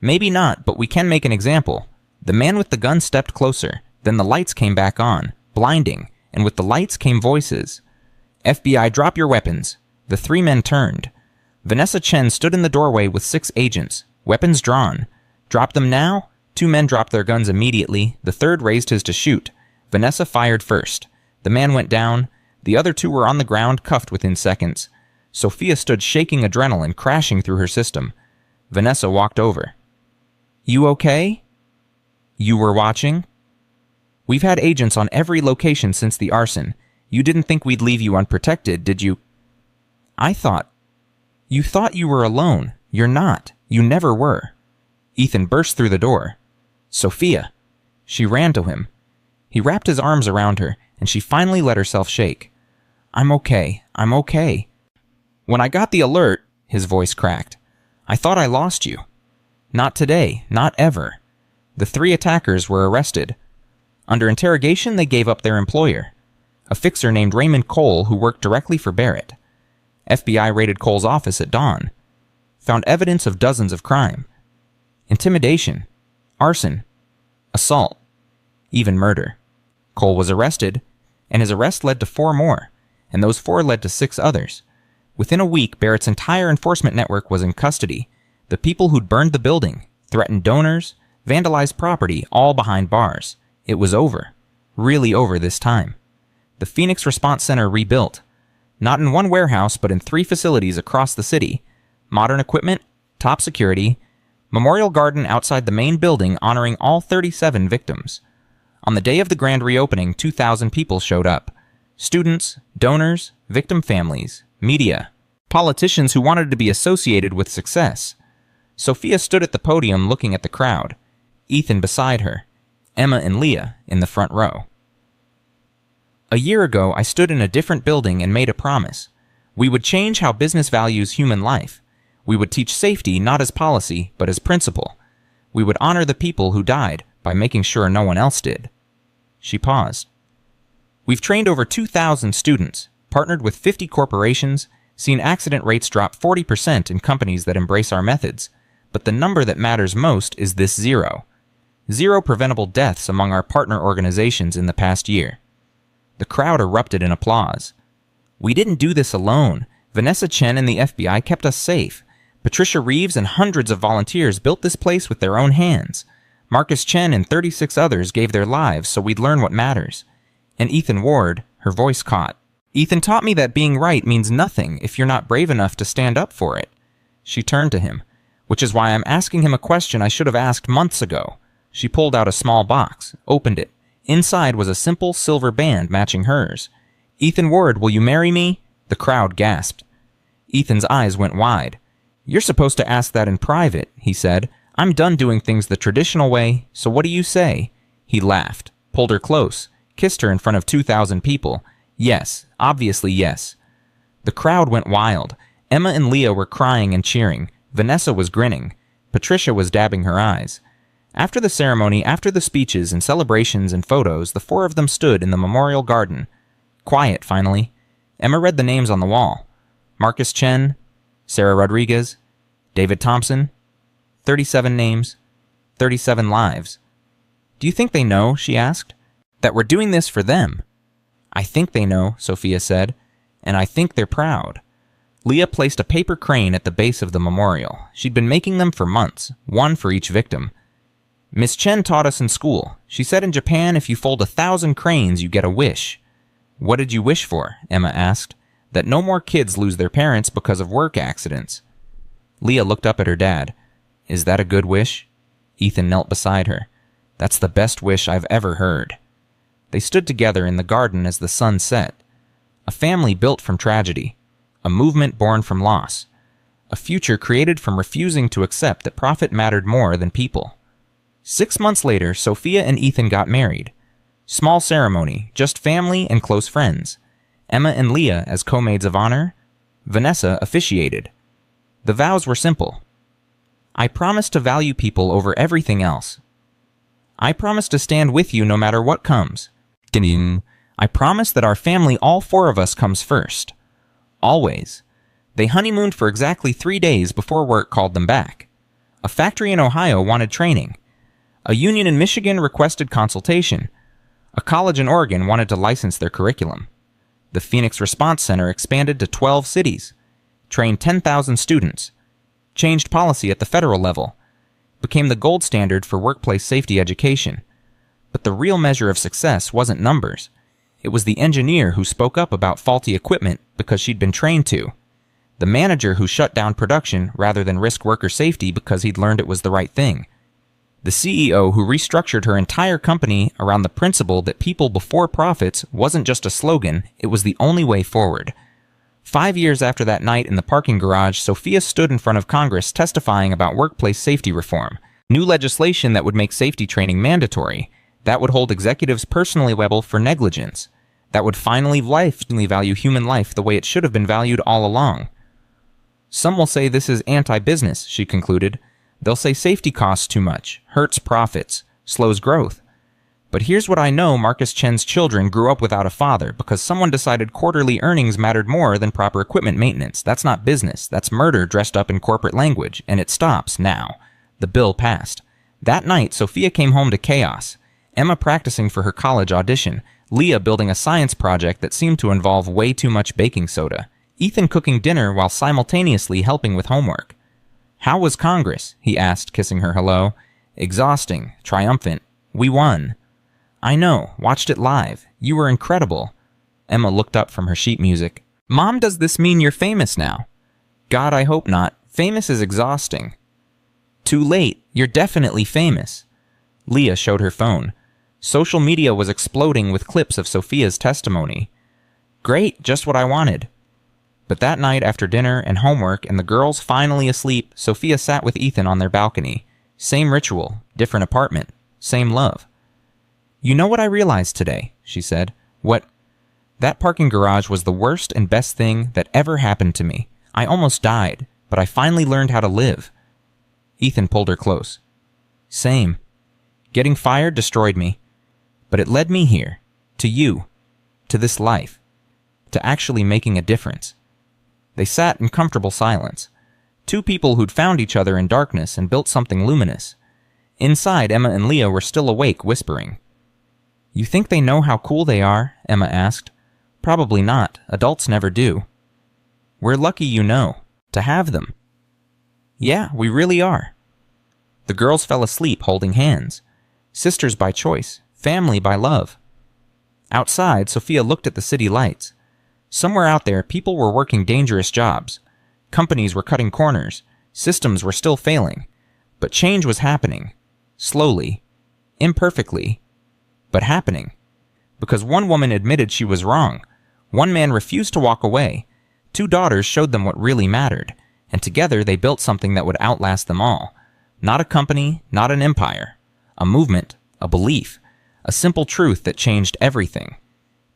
Maybe not, but we can make an example. The man with the gun stepped closer. Then the lights came back on, blinding, and with the lights came voices. FBI, drop your weapons. The 3 men turned. Vanessa Chen stood in the doorway with 6 agents, weapons drawn. Drop them now? 2 men dropped their guns immediately. The third raised his to shoot. Vanessa fired first. The man went down. The other 2 were on the ground, cuffed within seconds. Sophia stood shaking, adrenaline crashing through her system. Vanessa walked over. You okay? You were watching? We've had agents on every location since the arson. You didn't think we'd leave you unprotected, did you? You thought you were alone. You're not. You never were. Ethan burst through the door. Sophia. She ran to him. He wrapped his arms around her, and she finally let herself shake. I'm okay. I'm okay. When I got the alert, his voice cracked, I thought I lost you. Not today. Not ever. The 3 attackers were arrested. Under interrogation, they gave up their employer, a fixer named Raymond Cole who worked directly for Barrett. FBI raided Cole's office at dawn, found evidence of dozens of crime. Intimidation, arson, assault, even murder. Cole was arrested, and his arrest led to 4 more, and those 4 led to 6 others. Within a week, Barrett's entire enforcement network was in custody. The people who'd burned the building, threatened donors, vandalized property, all behind bars. It was over. Really over this time. The Phoenix Response Center rebuilt. Not in one warehouse, but in 3 facilities across the city. Modern equipment, top security, memorial garden outside the main building honoring all 37 victims. On the day of the grand reopening, 2,000 people showed up. Students, donors, victim families, media, politicians who wanted to be associated with success. Sophia stood at the podium looking at the crowd. Ethan beside her. Emma and Leah in the front row. A year ago, I stood in a different building and made a promise. We would change how business values human life. We would teach safety not as policy, but as principle. We would honor the people who died by making sure no one else did. She paused. We've trained over 2,000 students, partnered with 50 corporations, seen accident rates drop 40% in companies that embrace our methods. But the number that matters most is this 0. 0 preventable deaths among our partner organizations in the past year. The crowd erupted in applause. We didn't do this alone. Vanessa Chen and the FBI kept us safe. Patricia Reeves and hundreds of volunteers built this place with their own hands. Marcus Chen and 36 others gave their lives so we'd learn what matters. And Ethan Ward, her voice caught. Ethan taught me that being right means nothing if you're not brave enough to stand up for it. She turned to him, which is why I'm asking him a question I should have asked months ago. She pulled out a small box, opened it. Inside was a simple silver band matching hers. Ethan Ward, will you marry me? The crowd gasped. Ethan's eyes went wide. You're supposed to ask that in private, he said. I'm done doing things the traditional way, so what do you say? He laughed, pulled her close, kissed her in front of 2,000 people. Yes, obviously yes. The crowd went wild. Emma and Leah were crying and cheering. Vanessa was grinning. Patricia was dabbing her eyes. After the ceremony, after the speeches and celebrations and photos, the 4 of them stood in the memorial garden. Quiet, finally. Emma read the names on the wall. Marcus Chen, Sarah Rodriguez, David Thompson. 37 names, 37 lives. Do you think they know, she asked, that we're doing this for them? I think they know, Sophia said, and I think they're proud. Leah placed a paper crane at the base of the memorial. She'd been making them for months, 1 for each victim. Miss Chen taught us in school. She said in Japan if you fold 1,000 cranes, you get a wish. What did you wish for? Emma asked. That no more kids lose their parents because of work accidents. Leah looked up at her dad. Is that a good wish? Ethan knelt beside her. That's the best wish I've ever heard. They stood together in the garden as the sun set. A family built from tragedy. A movement born from loss. A future created from refusing to accept that profit mattered more than people. 6 months later, Sophia and Ethan got married. Small ceremony, just family and close friends. Emma and Leah as co-maids of honor. Vanessa officiated. The vows were simple. I promise to value people over everything else. I promise to stand with you no matter what comes. I promise that our family, all 4 of us, comes first. Always. They honeymooned for exactly 3 days before work called them back. A factory in Ohio wanted training. A union in Michigan requested consultation. A college in Oregon wanted to license their curriculum. The Phoenix Response Center expanded to 12 cities, trained 10,000 students, changed policy at the federal level, became the gold standard for workplace safety education. But the real measure of success wasn't numbers. It was the engineer who spoke up about faulty equipment because she'd been trained to. The manager who shut down production rather than risk worker safety because he'd learned it was the right thing. The CEO who restructured her entire company around the principle that people before profits wasn't just a slogan, it was the only way forward. 5 years after that night in the parking garage, Sophia stood in front of Congress testifying about workplace safety reform, new legislation that would make safety training mandatory, that would hold executives personally liable for negligence, that would finally value human life the way it should have been valued all along. Some will say this is anti-business, she concluded. They'll say safety costs too much, hurts profits, slows growth. But here's what I know: Marcus Chen's children grew up without a father because someone decided quarterly earnings mattered more than proper equipment maintenance. That's not business. That's murder dressed up in corporate language, and it stops now. The bill passed. That night, Sophia came home to chaos. Emma practicing for her college audition, Leah building a science project that seemed to involve way too much baking soda, Ethan cooking dinner while simultaneously helping with homework. "How was Congress?" he asked, kissing her hello. "Exhausting, triumphant. We won." "I know, watched it live. You were incredible." Emma looked up from her sheet music. "Mom, does this mean you're famous now?" "God, I hope not. Famous is exhausting." "Too late. You're definitely famous." Leah showed her phone. Social media was exploding with clips of Sophia's testimony. "Great, just what I wanted." But that night, after dinner and homework and the girls finally asleep, Sophia sat with Ethan on their balcony. Same ritual, different apartment, same love. "You know what I realized today?" she said. "What?" "That parking garage was the worst and best thing that ever happened to me. I almost died, but I finally learned how to live." Ethan pulled her close. "Same. Getting fired destroyed me. But it led me here, to you, to this life, to actually making a difference." They sat in comfortable silence. Two people who'd found each other in darkness and built something luminous. Inside, Emma and Leah were still awake, whispering. "You think they know how cool they are?" Emma asked. "Probably not. Adults never do." "We're lucky, you know, to have them." "Yeah, we really are." The girls fell asleep holding hands. Sisters by choice, family by love. Outside, Sophia looked at the city lights. Somewhere out there, people were working dangerous jobs. Companies were cutting corners. Systems were still failing. But change was happening. Slowly. Imperfectly. But happening. Because one woman admitted she was wrong. One man refused to walk away. Two daughters showed them what really mattered. And together they built something that would outlast them all. Not a company, not an empire. A movement, a belief. A simple truth that changed everything.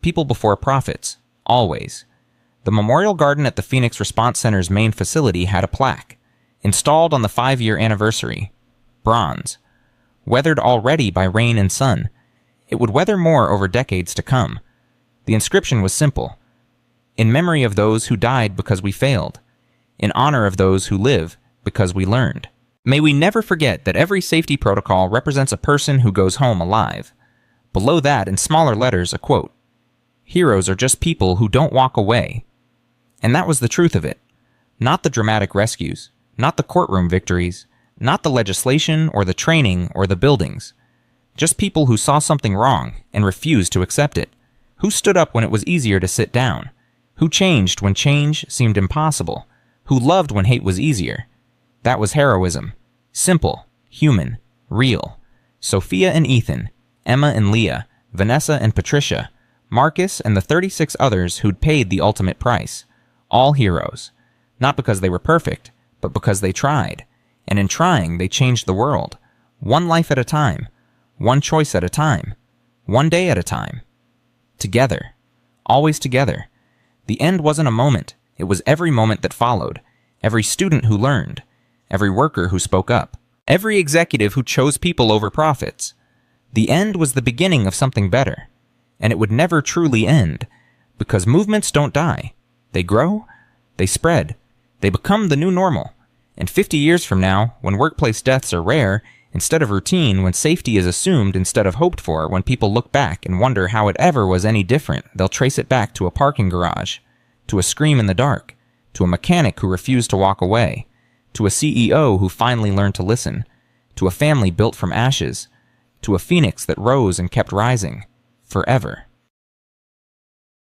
People before profits. Always. The memorial garden at the Phoenix Response Center's main facility had a plaque. Installed on the 5-year anniversary. Bronze. Weathered already by rain and sun. It would weather more over decades to come. The inscription was simple. In memory of those who died because we failed. In honor of those who live because we learned. May we never forget that every safety protocol represents a person who goes home alive. Below that, in smaller letters, a quote. Heroes are just people who don't walk away. And that was the truth of it. Not the dramatic rescues, not the courtroom victories, not the legislation or the training or the buildings. Just people who saw something wrong and refused to accept it. Who stood up when it was easier to sit down. Who changed when change seemed impossible. Who loved when hate was easier. That was heroism. Simple, human, real. Sophia and Ethan, Emma and Leah, Vanessa and Patricia, Marcus and the 36 others who'd paid the ultimate price. All heroes. Not because they were perfect, but because they tried. And in trying, they changed the world. One life at a time. One choice at a time. One day at a time. Together. Always together. The end wasn't a moment. It was every moment that followed. Every student who learned. Every worker who spoke up. Every executive who chose people over profits. The end was the beginning of something better. And it would never truly end, because movements don't die. They grow, they spread, they become the new normal. And 50 years from now, when workplace deaths are rare, instead of routine, when safety is assumed instead of hoped for, when people look back and wonder how it ever was any different, they'll trace it back to a parking garage, to a scream in the dark, to a mechanic who refused to walk away, to a CEO who finally learned to listen, to a family built from ashes, to a phoenix that rose and kept rising. Forever.